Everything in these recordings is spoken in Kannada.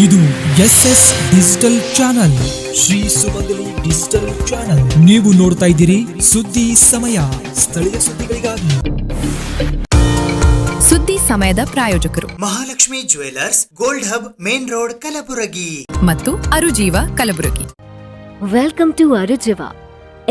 ಇದು SS ಡಿಜಿಟಲ್ ಚಾನಲ್, ಶ್ರೀ ಸುಮಂಗಲಿ ಡಿಜಿಟಲ್ ಚಾನಲ್. ನೀವು ನೋಡ್ತಾ ಇದ್ದೀರಿ ಸುದ್ದಿ ಸಮಯ, ಸ್ಥಳೀಯ ಸುದ್ದಿಗಳಿಗಾಗಿ. ಸುದ್ದಿ ಸಮಯದ ಪ್ರಾಯೋಜಕರು Mahalakshmi jewellers, gold hub, main road, Kalaburagi ಮತ್ತು ಅರುಜೀವ Kalaburagi. Welcome to Arujiva.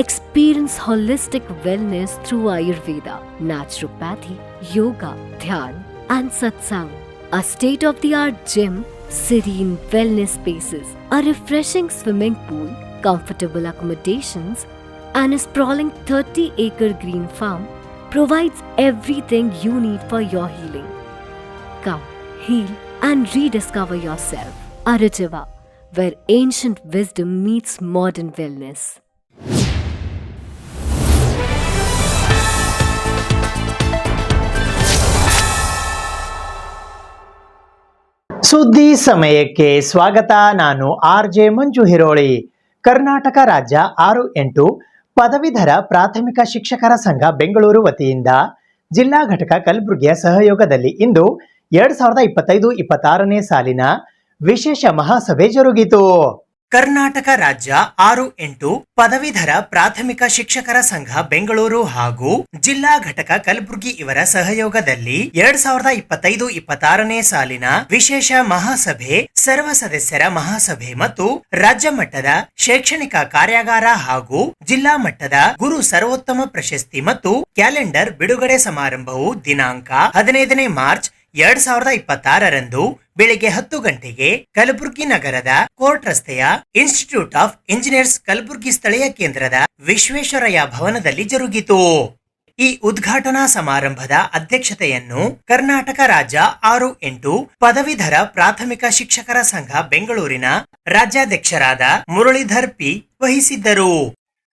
Experience holistic wellness through Ayurveda, naturopathy, yoga, dhyan and satsang. A state-of-the-art gym, serene wellness spaces, a refreshing swimming pool, comfortable accommodations and a sprawling 30-acre green farm provides everything you need for your healing. Come, heal and rediscover yourself. Arujiva, where ancient wisdom meets modern wellness. ಸುದ್ದಿ ಸಮಯಕ್ಕೆ ಸ್ವಾಗತ. ನಾನು RJ ಮಂಜು ಹಿರೋಳಿ. ಕರ್ನಾಟಕ ರಾಜ್ಯ 6-8 ಪದವೀಧರ ಪ್ರಾಥಮಿಕ ಶಿಕ್ಷಕರ ಸಂಘ ಬೆಂಗಳೂರು ವತಿಯಿಂದ ಜಿಲ್ಲಾ ಘಟಕ ಕಲಬುರಗಿಯ ಸಹಯೋಗದಲ್ಲಿ ಇಂದು 2025-26ನೇ ಸಾಲಿನ ವಿಶೇಷ ಮಹಾಸಭೆ ಜರುಗಿತು. ಕರ್ನಾಟಕ ರಾಜ್ಯ 6-8 ಪದವೀಧರ ಪ್ರಾಥಮಿಕ ಶಿಕ್ಷಕರ ಸಂಘ ಬೆಂಗಳೂರು ಹಾಗೂ ಜಿಲ್ಲಾ ಘಟಕ ಕಲಬುರಗಿ ಇವರ ಸಹಯೋಗದಲ್ಲಿ 2025-26ನೇ ಸಾಲಿನ ವಿಶೇಷ ಮಹಾಸಭೆ, ಸರ್ವ ಸದಸ್ಯರ ಮಹಾಸಭೆ ಮತ್ತು ರಾಜ್ಯ ಮಟ್ಟದ ಶೈಕ್ಷಣಿಕ ಕಾರ್ಯಾಗಾರ ಹಾಗೂ ಜಿಲ್ಲಾ ಮಟ್ಟದ ಗುರು ಸರ್ವೋತ್ತಮ ಪ್ರಶಸ್ತಿ ಮತ್ತು ಕ್ಯಾಲೆಂಡರ್ ಬಿಡುಗಡೆ ಸಮಾರಂಭವು ದಿನಾಂಕ 15ನೇ ಮಾರ್ಚ್ 2026ರಂದು ಬೆಳಿಗ್ಗೆ 10 ಗಂಟೆಗೆ ಕಲಬುರಗಿ ನಗರದ ಕೋರ್ಟ್ ರಸ್ತೆಯ ಇನ್ಸ್ಟಿಟ್ಯೂಟ್ ಆಫ್ ಇಂಜಿನಿಯರ್ಸ್ ಕಲಬುರಗಿ ಸ್ಥಳೀಯ ಕೇಂದ್ರದ ವಿಶ್ವೇಶ್ವರಯ್ಯ ಭವನದಲ್ಲಿ ಜರುಗಿತು. ಈ ಉದ್ಘಾಟನಾ ಸಮಾರಂಭದ ಅಧ್ಯಕ್ಷತೆಯನ್ನು ಕರ್ನಾಟಕ ರಾಜ್ಯ 6-8 ಪದವೀಧರ ಪ್ರಾಥಮಿಕ ಶಿಕ್ಷಕರ ಸಂಘ ಬೆಂಗಳೂರಿನ ರಾಜ್ಯಾಧ್ಯಕ್ಷರಾದ ಮುರಳೀಧರ್ ಪಿ ವಹಿಸಿದ್ದರು.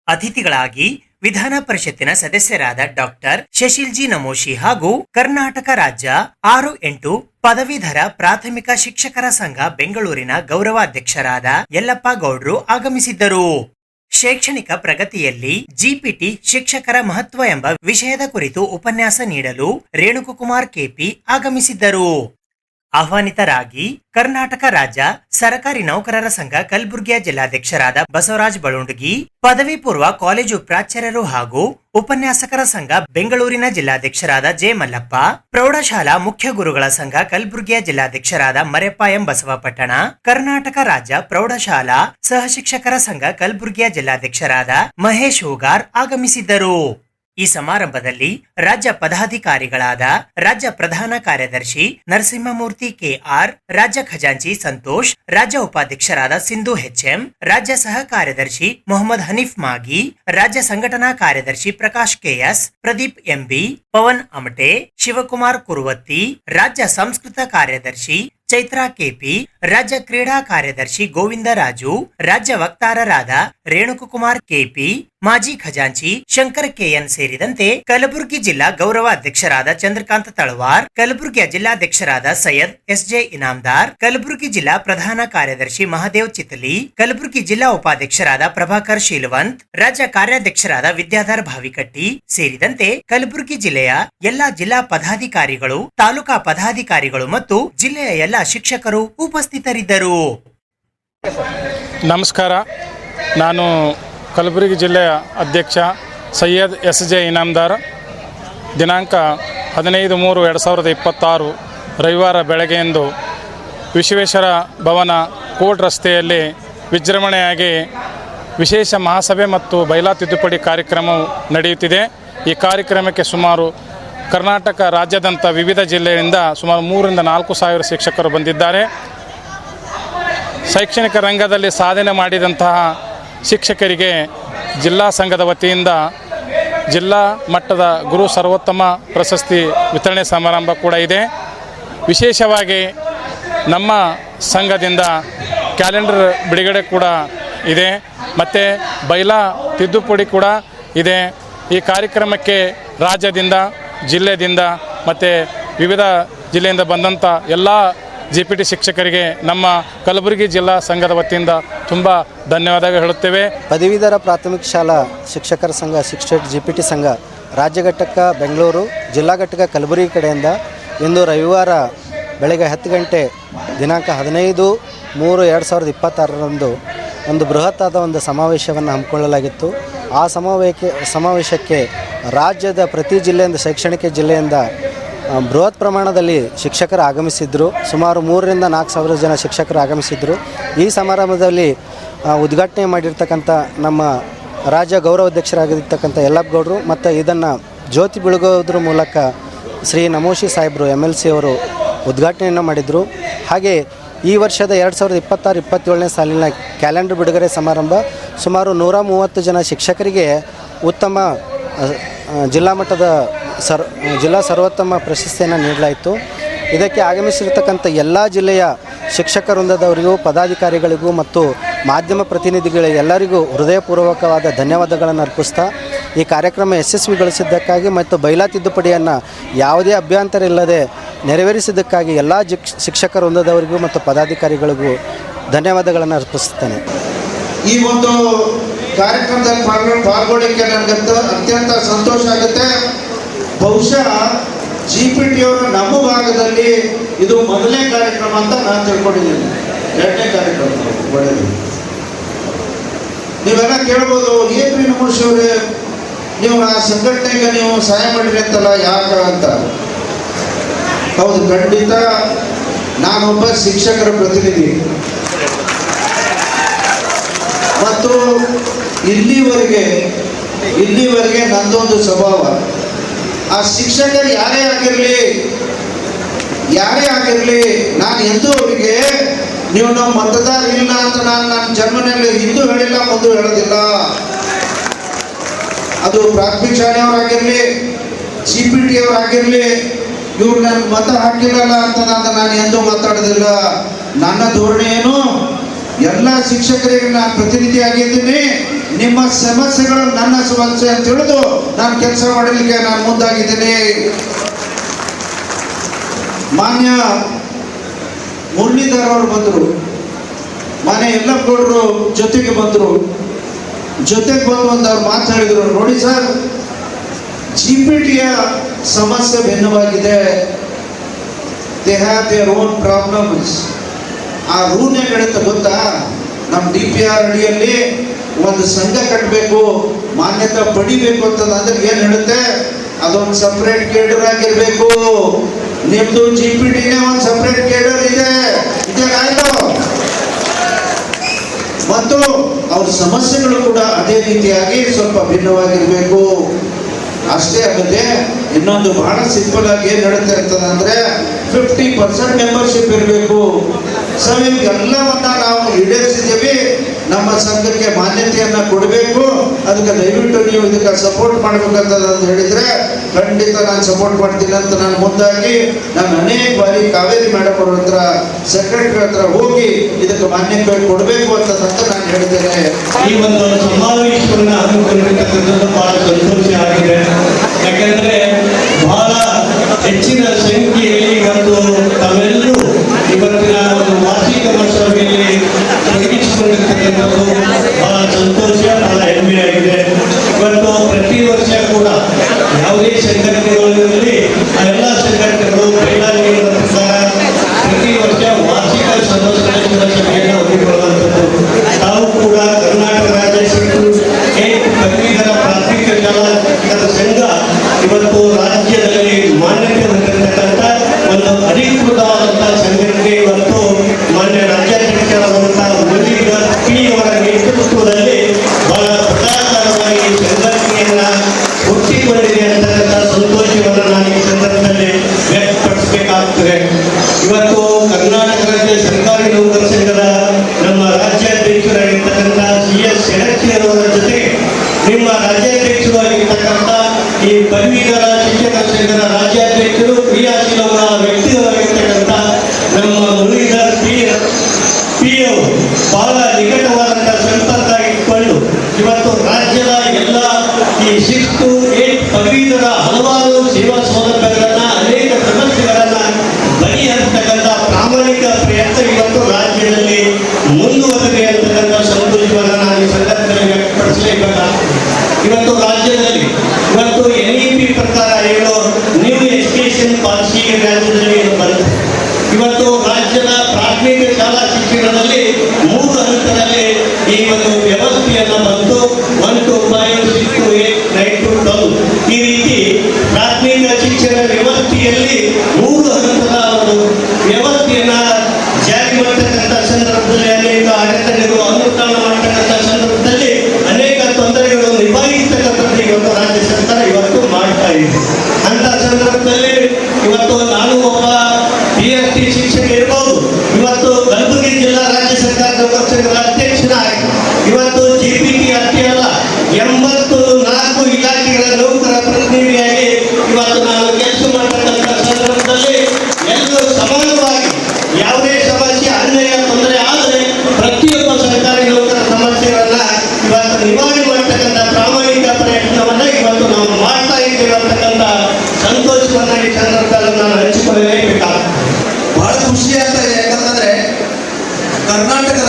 ಅತಿಥಿಗಳಾಗಿ ವಿಧಾನ ಪರಿಷತ್ತಿನ ಸದಸ್ಯರಾದ ಡಾಕ್ಟರ್ ಶಶಿಲ್ ಜಿ ನಮೋಶಿ ಹಾಗೂ ಕರ್ನಾಟಕ ರಾಜ್ಯ 6-8 ಪದವೀಧರ ಪ್ರಾಥಮಿಕ ಶಿಕ್ಷಕರ ಸಂಘ ಬೆಂಗಳೂರಿನ ಗೌರವಾಧ್ಯಕ್ಷರಾದ ಯಲ್ಲಪ್ಪ ಗೌಡ್ರು ಆಗಮಿಸಿದ್ದರು. ಶೈಕ್ಷಣಿಕ ಪ್ರಗತಿಯಲ್ಲಿ ಜಿಪಿಟಿ ಶಿಕ್ಷಕರ ಮಹತ್ವ ಎಂಬ ವಿಷಯದ ಕುರಿತು ಉಪನ್ಯಾಸ ನೀಡಲು ರೇಣುಕುಮಾರ್ ಕೆಪಿ ಆಗಮಿಸಿದ್ದರು. ಆಹ್ವಾನಿತರಾಗಿ ಕರ್ನಾಟಕ ರಾಜ್ಯ ಸರಕಾರಿ ನೌಕರರ ಸಂಘ ಕಲಬುರಗಿಯ ಜಿಲ್ಲಾಧ್ಯಕ್ಷರಾದ ಬಸವರಾಜ್ ಬಳುಂಡಗಿ, ಪದವಿ ಪೂರ್ವ ಕಾಲೇಜು ಪ್ರಾಚಾರ್ಯರು ಹಾಗೂ ಉಪನ್ಯಾಸಕರ ಸಂಘ ಬೆಂಗಳೂರಿನ ಜಿಲ್ಲಾಧ್ಯಕ್ಷರಾದ ಜೆ ಮಲ್ಲಪ್ಪ, ಪ್ರೌಢಶಾಲಾ ಮುಖ್ಯ ಗುರುಗಳ ಸಂಘ ಕಲಬುರಗಿಯ ಜಿಲ್ಲಾಧ್ಯಕ್ಷರಾದ ಮರೆಪ್ಪ ಎಂ ಬಸವಪಟ್ಟಣ, ಕರ್ನಾಟಕ ರಾಜ್ಯ ಪ್ರೌಢಶಾಲಾ ಸಹಶಿಕ್ಷಕರ ಸಂಘ ಕಲಬುರಗಿಯ ಜಿಲ್ಲಾಧ್ಯಕ್ಷರಾದ ಮಹೇಶ್ ಹೂಗಾರ್ ಆಗಮಿಸಿದ್ದರು. ಈ ಸಮಾರಂಭದಲ್ಲಿ ರಾಜ್ಯ ಪದಾಧಿಕಾರಿಗಳಾದ ರಾಜ್ಯ ಪ್ರಧಾನ ಕಾರ್ಯದರ್ಶಿ ನರಸಿಂಹಮೂರ್ತಿ ಕೆಆರ್, ರಾಜ್ಯ ಖಜಾಂಚಿ ಸಂತೋಷ್, ರಾಜ್ಯ ಉಪಾಧ್ಯಕ್ಷರಾದ ಸಿಂಧು HM, ರಾಜ್ಯ ಸಹ ಕಾರ್ಯದರ್ಶಿ ಮೊಹಮ್ಮದ್ ಹನೀಫ್ ಮಾಗಿ, ರಾಜ್ಯ ಸಂಘಟನಾ ಕಾರ್ಯದರ್ಶಿ ಪ್ರಕಾಶ್ KS, ಪ್ರದೀಪ್ MB, ಪವನ್ ಅಮಟೆ, ಶಿವಕುಮಾರ್ ಕುರುವತ್ತಿ, ರಾಜ್ಯ ಸಂಸ್ಕೃತ ಕಾರ್ಯದರ್ಶಿ ಚೈತ್ರಾ ಕೆಪಿ, ರಾಜ್ಯ ಕ್ರೀಡಾ ಕಾರ್ಯದರ್ಶಿ ಗೋವಿಂದ ರಾಜು, ರಾಜ್ಯ ವಕ್ತಾರರಾದ ರೇಣುಕುಮಾರ್ ಕೆಪಿ, ಮಾಜಿ ಖಜಾಂಚಿ ಶಂಕರ್ KN ಸೇರಿದಂತೆ ಕಲಬುರಗಿ ಜಿಲ್ಲಾ ಗೌರವ ಅಧ್ಯಕ್ಷರಾದ ಚಂದ್ರಕಾಂತ್ ತಳವಾರ್, ಕಲಬುರಗಿಯ ಜಿಲ್ಲಾಧ್ಯಕ್ಷರಾದ ಸೈಯದ್ SJ ಇನಾಮ್ದಾರ್, ಕಲಬುರಗಿ ಜಿಲ್ಲಾ ಪ್ರಧಾನ ಕಾರ್ಯದರ್ಶಿ ಮಹಾದೇವ್ ಚಿತಲಿ, ಕಲಬುರಗಿ ಜಿಲ್ಲಾ ಉಪಾಧ್ಯಕ್ಷರಾದ ಪ್ರಭಾಕರ್ ಶೀಲವಂತ್, ರಾಜ್ಯ ಕಾರ್ಯಾಧ್ಯಕ್ಷರಾದ ವಿದ್ಯಾಧರ್ ಭಾವಿಕಟ್ಟಿ ಸೇರಿದಂತೆ ಕಲಬುರಗಿ ಜಿಲ್ಲೆಯ ಎಲ್ಲಾ ಜಿಲ್ಲಾ ಪದಾಧಿಕಾರಿಗಳು, ತಾಲೂಕಾ ಪದಾಧಿಕಾರಿಗಳು ಮತ್ತು ಜಿಲ್ಲೆಯ ಎಲ್ಲ ಶಿಕ್ಷಕರು ಉಪಸ್ಥಿತರಿದ್ದರು. ನಮಸ್ಕಾರ. ನಾನು ಕಲಬುರಗಿ ಜಿಲ್ಲೆಯ ಅಧ್ಯಕ್ಷ ಸೈಯದ್ SJ ಇನಾಮ್ದಾರ್. ದಿನಾಂಕ 15/3/2026 ರವಿವಾರ ಬೆಳಗ್ಗೆಯಂದು ವಿಶ್ವೇಶ್ವರ ಭವನ ಕೋರ್ಟ್ ರಸ್ತೆಯಲ್ಲಿ ವಿಜೃಂಭಣೆಯಾಗಿ ವಿಶೇಷ ಮಹಾಸಭೆ ಮತ್ತು ಬೈಲಾ ತಿದ್ದುಪಡಿ ಕಾರ್ಯಕ್ರಮವು ನಡೆಯುತ್ತಿದೆ. ಈ ಕಾರ್ಯಕ್ರಮಕ್ಕೆ ಸುಮಾರು ಕರ್ನಾಟಕ ರಾಜ್ಯಾದ್ಯಂತ ವಿವಿಧ ಜಿಲ್ಲೆಯಿಂದ ಸುಮಾರು 3,000-4 ಸಾವಿರ ಶಿಕ್ಷಕರು ಬಂದಿದ್ದಾರೆ. ಶೈಕ್ಷಣಿಕ ರಂಗದಲ್ಲಿ ಸಾಧನೆ ಮಾಡಿದಂತಹ ಶಿಕ್ಷಕರಿಗೆ ಜಿಲ್ಲಾ ಸಂಘದ ವತಿಯಿಂದ ಜಿಲ್ಲಾ ಮಟ್ಟದ ಗುರು ಸರ್ವೋತ್ತಮ ಪ್ರಶಸ್ತಿ ವಿತರಣೆ ಸಮಾರಂಭ ಕೂಡ ಇದೆ. ವಿಶೇಷವಾಗಿ ನಮ್ಮ ಸಂಘದಿಂದ ಕ್ಯಾಲೆಂಡರ್ ಬಿಡುಗಡೆ ಕೂಡ ಇದೆ ಮತ್ತು ಬೈಲಾ ತಿದ್ದುಪಡಿ ಕೂಡ ಇದೆ. ಈ ಕಾರ್ಯಕ್ರಮಕ್ಕೆ ರಾಜ್ಯದಿಂದ, ಜಿಲ್ಲೆಯಿಂದ ಮತ್ತು ವಿವಿಧ ಜಿಲ್ಲೆಯಿಂದ ಬಂದಂಥ ಎಲ್ಲ GPT ಶಿಕ್ಷಕರಿಗೆ ನಮ್ಮ ಕಲಬುರಗಿ ಜಿಲ್ಲಾ ಸಂಘದ ವತಿಯಿಂದ ತುಂಬ ಧನ್ಯವಾದ ಹೇಳುತ್ತೇವೆ. ಪದವೀಧರ ಪ್ರಾಥಮಿಕ ಶಾಲಾ ಶಿಕ್ಷಕರ ಸಂಘ 6 GPT ಸಂಘ ರಾಜ್ಯ ಘಟಕ ಬೆಂಗಳೂರು, ಜಿಲ್ಲಾ ಘಟಕ ಕಲಬುರಗಿ ಕಡೆಯಿಂದ ಇಂದು ರವಿವಾರ ಬೆಳಗ್ಗೆ 10 ಗಂಟೆ ದಿನಾಂಕ 3/2026 ಒಂದು ಬೃಹತ್ತಾದ ಒಂದು ಸಮಾವೇಶವನ್ನು ಹಮ್ಮಿಕೊಳ್ಳಲಾಗಿತ್ತು. ಆ ಸಮಾವೇಶಕ್ಕೆ ರಾಜ್ಯದ ಪ್ರತಿ ಜಿಲ್ಲೆಯಿಂದ, ಶೈಕ್ಷಣಿಕ ಜಿಲ್ಲೆಯಿಂದ ಬೃಹತ್ ಪ್ರಮಾಣದಲ್ಲಿ ಶಿಕ್ಷಕರು ಆಗಮಿಸಿದ್ದರು. ಸುಮಾರು 3,000-4,000 ಜನ ಶಿಕ್ಷಕರು ಆಗಮಿಸಿದ್ದರು. ಈ ಸಮಾರಂಭದಲ್ಲಿ ಉದ್ಘಾಟನೆ ಮಾಡಿರ್ತಕ್ಕಂಥ ನಮ್ಮ ರಾಜ್ಯ ಗೌರವಾಧ್ಯಕ್ಷರಾಗಿರ್ತಕ್ಕಂಥ ಯಲ್ಲಪ್ಪಗೌಡರು ಮತ್ತು ಇದನ್ನು ಜ್ಯೋತಿ ಬೆಳಗೋದ್ರ ಮೂಲಕ ಶ್ರೀ ನಮೋಶಿ ಸಾಹೇಬರು MLC ಅವರು ಉದ್ಘಾಟನೆಯನ್ನು ಮಾಡಿದರು. ಹಾಗೆ ಈ ವರ್ಷದ 2026-27ನೇ ಸಾಲಿನ ಕ್ಯಾಲೆಂಡರ್ ಬಿಡುಗಡೆ ಸಮಾರಂಭ ಸುಮಾರು 130 ಜನ ಶಿಕ್ಷಕರಿಗೆ ಉತ್ತಮ ಜಿಲ್ಲಾ ಮಟ್ಟದ ಜಿಲ್ಲಾ ಸರ್ವೋತ್ತಮ ಪ್ರಶಸ್ತಿಯನ್ನು ನೀಡಲಾಯಿತು. ಇದಕ್ಕೆ ಆಗಮಿಸಿರ್ತಕ್ಕಂಥ ಎಲ್ಲ ಜಿಲ್ಲೆಯ ಶಿಕ್ಷಕ ವೃಂದದವರಿಗೂ, ಪದಾಧಿಕಾರಿಗಳಿಗೂ ಮತ್ತು ಮಾಧ್ಯಮ ಪ್ರತಿನಿಧಿಗಳಿಗೆ ಎಲ್ಲರಿಗೂ ಹೃದಯಪೂರ್ವಕವಾದ ಧನ್ಯವಾದಗಳನ್ನು ಅರ್ಪಿಸ್ತಾ ಈ ಕಾರ್ಯಕ್ರಮ ಯಶಸ್ವಿಗೊಳಿಸಿದ್ದಕ್ಕಾಗಿ ಮತ್ತು ಬೈಲಾ ತಿದ್ದುಪಡಿಯನ್ನು ಯಾವುದೇ ಅಭ್ಯಂತರ ಇಲ್ಲದೆ ನೆರವೇರಿಸಿದ್ದಕ್ಕಾಗಿ ಎಲ್ಲ ಶಿಕ್ಷಕ ವೃಂದದವರಿಗೂ ಮತ್ತು ಪದಾಧಿಕಾರಿಗಳಿಗೂ ಧನ್ಯವಾದಗಳನ್ನು ಅರ್ಪಿಸುತ್ತೇನೆ. ಈ ಒಂದು ಕಾರ್ಯಕ್ರಮದಲ್ಲಿ ಪಾಲ್ಗೊಳ್ಳಕ್ಕೆ ನನಗೆ ಅತ್ಯಂತ ಸಂತೋಷ ಆಗುತ್ತೆ. ಬಹುಶಃ GPT ಅವರು ನಮ್ಮ ಭಾಗದಲ್ಲಿ ಇದು ಮೊದಲನೇ ಕಾರ್ಯಕ್ರಮ ಅಂತ ನಾನು ತಿಳ್ಕೊಂಡಿದ್ದೀನಿ. 2ನೇ ಕಾರ್ಯಕ್ರಮ ಒಳ್ಳೆಯದು. ನೀವೆಲ್ಲ ಕೇಳ್ಬೋದು, ಏನ್ರಿ ನಮೋಶಿ ಅವರೇ, ನೀವು ಆ ಸಂಘಟನೆಗೆ ನೀವು ಸಹಾಯ ಮಾಡಿರಿ ಅಂತಲ್ಲ, ಯಾಕ ಅಂತ. ಹೌದು, ಖಂಡಿತ ನಾನೊಬ್ಬ ಶಿಕ್ಷಕರ ಪ್ರತಿನಿಧಿ ಮತ್ತು ಇಲ್ಲಿವರೆಗೆ ನಂದೊಂದು ಸ್ವಭಾವ, ಆ ಶಿಕ್ಷಕರು ಯಾರೇ ಆಗಿರಲಿ ನಾನು ಎಂದೂ ಅವರಿಗೆ ನೀವು ನಮ್ಮ ಮತದಾರ ಇಲ್ಲ ಅಂತ ನಾನು ನನ್ನ ಜನ್ಮನಲ್ಲಿ ಹಿಂದೂ ಹೇಳಿಲ್ಲ, ಮುಂದೂ ಹೇಳೋದಿಲ್ಲ. ಅದು ಪ್ರಾಥಮಿಕ ಶಾಲೆಯವರಾಗಿರಲಿ, GPT ಅವರಾಗಿರಲಿ, ಇವ್ರು ನನ್ನ ಮತ ಹಾಕಿರಲ್ಲ ಅಂತ ನಾನು ಎಂದೂ ಮಾತಾಡೋದಿಲ್ಲ. ನನ್ನ ಧೋರಣೆ ಏನು, ಎಲ್ಲ ಶಿಕ್ಷಕರಿಗೆ ನಾನು ಪ್ರತಿನಿಧಿ ಆಗಿದ್ದೀನಿ. ನಿಮ್ಮ ಸಮಸ್ಯೆಗಳು ನನ್ನ ಸಮಸ್ಯೆ ಅಂತ ತಿಳಿದು ನಾನು ಕೆಲಸ ಮಾಡಲಿಕ್ಕೆ ನಾನು ಮುಂದಾಗಿದ್ದೀನಿ. ಮಾನ್ಯ ಮುರಳೀಧರ್ ಅವರು ಬಂದರು, ಮಾನ್ಯ ಯಲ್ಲಪ್ಪಗೌಡರು ಜೊತೆಗೆ ಬಂದು ಒಂದು ಅವ್ರು ಮಾತಾಡಿದ್ರು. ನೋಡಿ ಸರ್, GPTಯ ಸಮಸ್ಯೆ ಭಿನ್ನವಾಗಿದೆ. They have their own problems. ಆ ರೂಲ್ ಏನು ಹೇಳುತ್ತೆ ಗೊತ್ತಾ, ನಮ್ಮ DPR ಅಡಿಯಲ್ಲಿ ಒಂದು ಸಂಘ ಕಟ್ಟಬೇಕು, ಮಾನ್ಯತೆ ಪಡಿಬೇಕು ಅಂತಂದ್ರೆ ಏನು ಹೇಳುತ್ತೆ, ಅದೊಂದು ಸಪ್ರೇಟ್ ಕೇಡರ್ ಆಗಿರ್ಬೇಕು. ನಿಮ್ದು GPTನೇ ಒಂದು ಸಪ್ರೇಟ್ ಕೇಡರ್ ಇದೆ, ಇದೇನಾಯ್ತು. ಮತ್ತು ಅವ್ರ ಸಮಸ್ಯೆಗಳು ಕೂಡ ಅದೇ ರೀತಿಯಾಗಿ ಸ್ವಲ್ಪ ಭಿನ್ನವಾಗಿರ್ಬೇಕು. ಅಷ್ಟೇ ಅಲ್ಲದೆ ಇನ್ನೊಂದು ಬಹಳ ಸಿಂಪಲ್ ಆಗಿ ಏನು ಹೇಳುತ್ತೆ ಅಂತಂದ್ರೆ 50% ಮೆಂಬರ್ಶಿಪ್ ಇರಬೇಕು. ಸೊ ಇವೆಲ್ಲವನ್ನ ನಾವು ಈಡೇರಿಸಿದ್ದೀವಿ. ನಮ್ಮ ಸಂಘಕ್ಕೆ ಮಾನ್ಯತೆಯನ್ನ ಕೊಡಬೇಕು. ಅದಕ್ಕೆ ದಯವಿಟ್ಟು ನೀವು ಇದಕ್ಕೆ ಸಪೋರ್ಟ್ ಮಾಡ್ಬೇಕಂತ ಹೇಳಿದ್ರೆ ಖಂಡಿತ ನಾನು ಸಪೋರ್ಟ್ ಮಾಡ್ತೀನಿ ಅಂತ ನಾನು ಮುಂದಾಗಿ ನಾನು ಅನೇಕ ಬಾರಿ ಕಾವೇರಿ ಮೇಡಮ್ ಅವ್ರ ಹತ್ರ, ಸೆಕ್ರೆಟರಿ ಹತ್ರ ಹೋಗಿ ಇದಕ್ಕೆ ಮಾನ್ಯತೆ ಕೊಡಬೇಕು ಅಂತ ನಾನು ಹೇಳಿದ್ದೇನೆ. ಈ ಒಂದು ಸಮಾವೇಶವನ್ನು ಹಮ್ಮಿಕೊಂಡಿರ್ತಕ್ಕಂಥದ್ದು ಬಹಳ ಸಂತೋಷ ಆಗಿದೆ. ಯಾಕಂದ್ರೆ ಬಹಳ ಹೆಚ್ಚಿನ ಸಂಖ್ಯೆಯಲ್ಲಿ ಇವತ್ತು ತಾವೆಲ್ಲರೂ ಇವತ್ತಿನ ಒಂದು ವಾರ್ಷಿಕ ಮಹೋತ್ಸವದಲ್ಲಿ ತೊಡಗಿಸಿಕೊಂಡಿರ್ತಕ್ಕಂಥದ್ದು ಬಹಳ ಸಂತೋಷ, ಬಹಳ ಹೆಮ್ಮೆಯಾಗಿದೆ. ಇವತ್ತು ಪ್ರತಿ ವರ್ಷ ಕೂಡ ಯಾವುದೇ ಸಂಘಟನೆಗಳಲ್ಲಿ ಆ ಎಲ್ಲ ಸಂಘಟನೆಗಳು ಬೈಲಾಗಿರುವ ಪ್ರಕಾರ ಪ್ರತಿ ವರ್ಷ ವಾರ್ಷಿಕ ಸದಸ್ಯರ ಸಭೆಯನ್ನು ಹಮ್ಮಿಕೊಳ್ಳುವಂಥದ್ದು. ತಾವು ಕೂಡ ಕರ್ನಾಟಕ ರಾಜ್ಯ ಪದವೀಧರ ಪ್ರಾಥಮಿಕ ಶಾಲಾ ಶಿಕ್ಷಕರ ಸಂಘ ಇವತ್ತು ರಾಜ್ಯದಲ್ಲಿ ಮಾನ್ಯತೆ ಹೊಂದಿರತಕ್ಕಂಥ ಒಂದು ಅಧಿಕೃತವಾದಂತಹ ಸಂಘಟನೆ ಇವತ್ತು ಮಾನ್ಯ ರಾಜ್ಯಾಧ್ಯಕ್ಷರಾದಂತಹ ಮುರಳೀಧರ್ P ಅವರ ನೇತೃತ್ವದಲ್ಲಿ ಬಹಳ ಪ್ರಕಾರವಾಗಿ ಸಂಘಟನೆಯನ್ನ ಹುಟ್ಟಿಕೊಂಡಿದೆ ಅಂತಕ್ಕಂಥ ಸಂತೋಷವನ್ನು ನಾನು ಈ ಸಂದರ್ಭದಲ್ಲಿ ವ್ಯಕ್ತಪಡಿಸಬೇಕಾಗ್ತದೆ. ಇವತ್ತು ಕರ್ನಾಟಕ ರಾಜ್ಯ ಸರ್ಕಾರಿ ನೌಕರ ಸಂಘದ ನಮ್ಮ ರಾಜ್ಯಾಧ್ಯಕ್ಷರಾಗಿರ್ತಕ್ಕಂಥ CS ಶೆಣಕ್ಷಿಯವರ ಜೊತೆಗೆ ನಿಮ್ಮ ರಾಜ್ಯಾಧ್ಯಕ್ಷರಾಗಿರ್ತಕ್ಕಂಥ ಈ ಪದವೀಧರ ಶಿಕ್ಷಕರ ಸಂಘದ ರಾಜ್ಯಾಧ್ಯಕ್ಷರು ಕ್ರಿಯಾಶೀಲರ ವ್ಯಕ್ತಿಗಳಾಗಿರ್ತಕ್ಕಂಥ ನಮ್ಮ ಮುರಳೀಧರ್ P ಅವರು ಬಹಳ ನಿಕಟವಾದಂಥ ಸಂಪರ್ಕ ಇಟ್ಕೊಂಡು ಇವತ್ತು ರಾಜ್ಯದ ಎಲ್ಲ ಈ 6 to 8 ಪದವೀಧರ ಹಲವಾರು ಸೇವಾ ಸೌಲಭ್ಯಗಳನ್ನ, ಅನೇಕ ಸಮಸ್ಯೆಗಳನ್ನ ಬಗೆಹರಿಸತಕ್ಕಂಥ ಪ್ರಾಮಾಣಿಕ ಪ್ರಯತ್ನ ಇವತ್ತು ರಾಜ್ಯದಲ್ಲಿ ಮುಂದುವರೆದಿದೆ ಅಂತಕ್ಕಂಥ ಸಂತೋಷವನ್ನು ನಾನು ಈ ಸಂದರ್ಭದಲ್ಲಿ ವ್ಯಕ್ತಪಡಿಸಲೇಬೇಕಾಗ್ತದೆ. ಇವತ್ತು ರಾಜ್ಯದಲ್ಲಿ ಇವತ್ತು NEP ಪ್ರಕಾರ ಏನು ನ್ಯೂ ಎಜುಕೇಶನ್ ಪಾಲಿಸಿ ರಾಜ್ಯದಲ್ಲಿ ಬಂತು. ಇವತ್ತು ರಾಜ್ಯದ ಪ್ರಾಥಮಿಕ ಶಾಲಾ ಶಿಕ್ಷಣದಲ್ಲಿ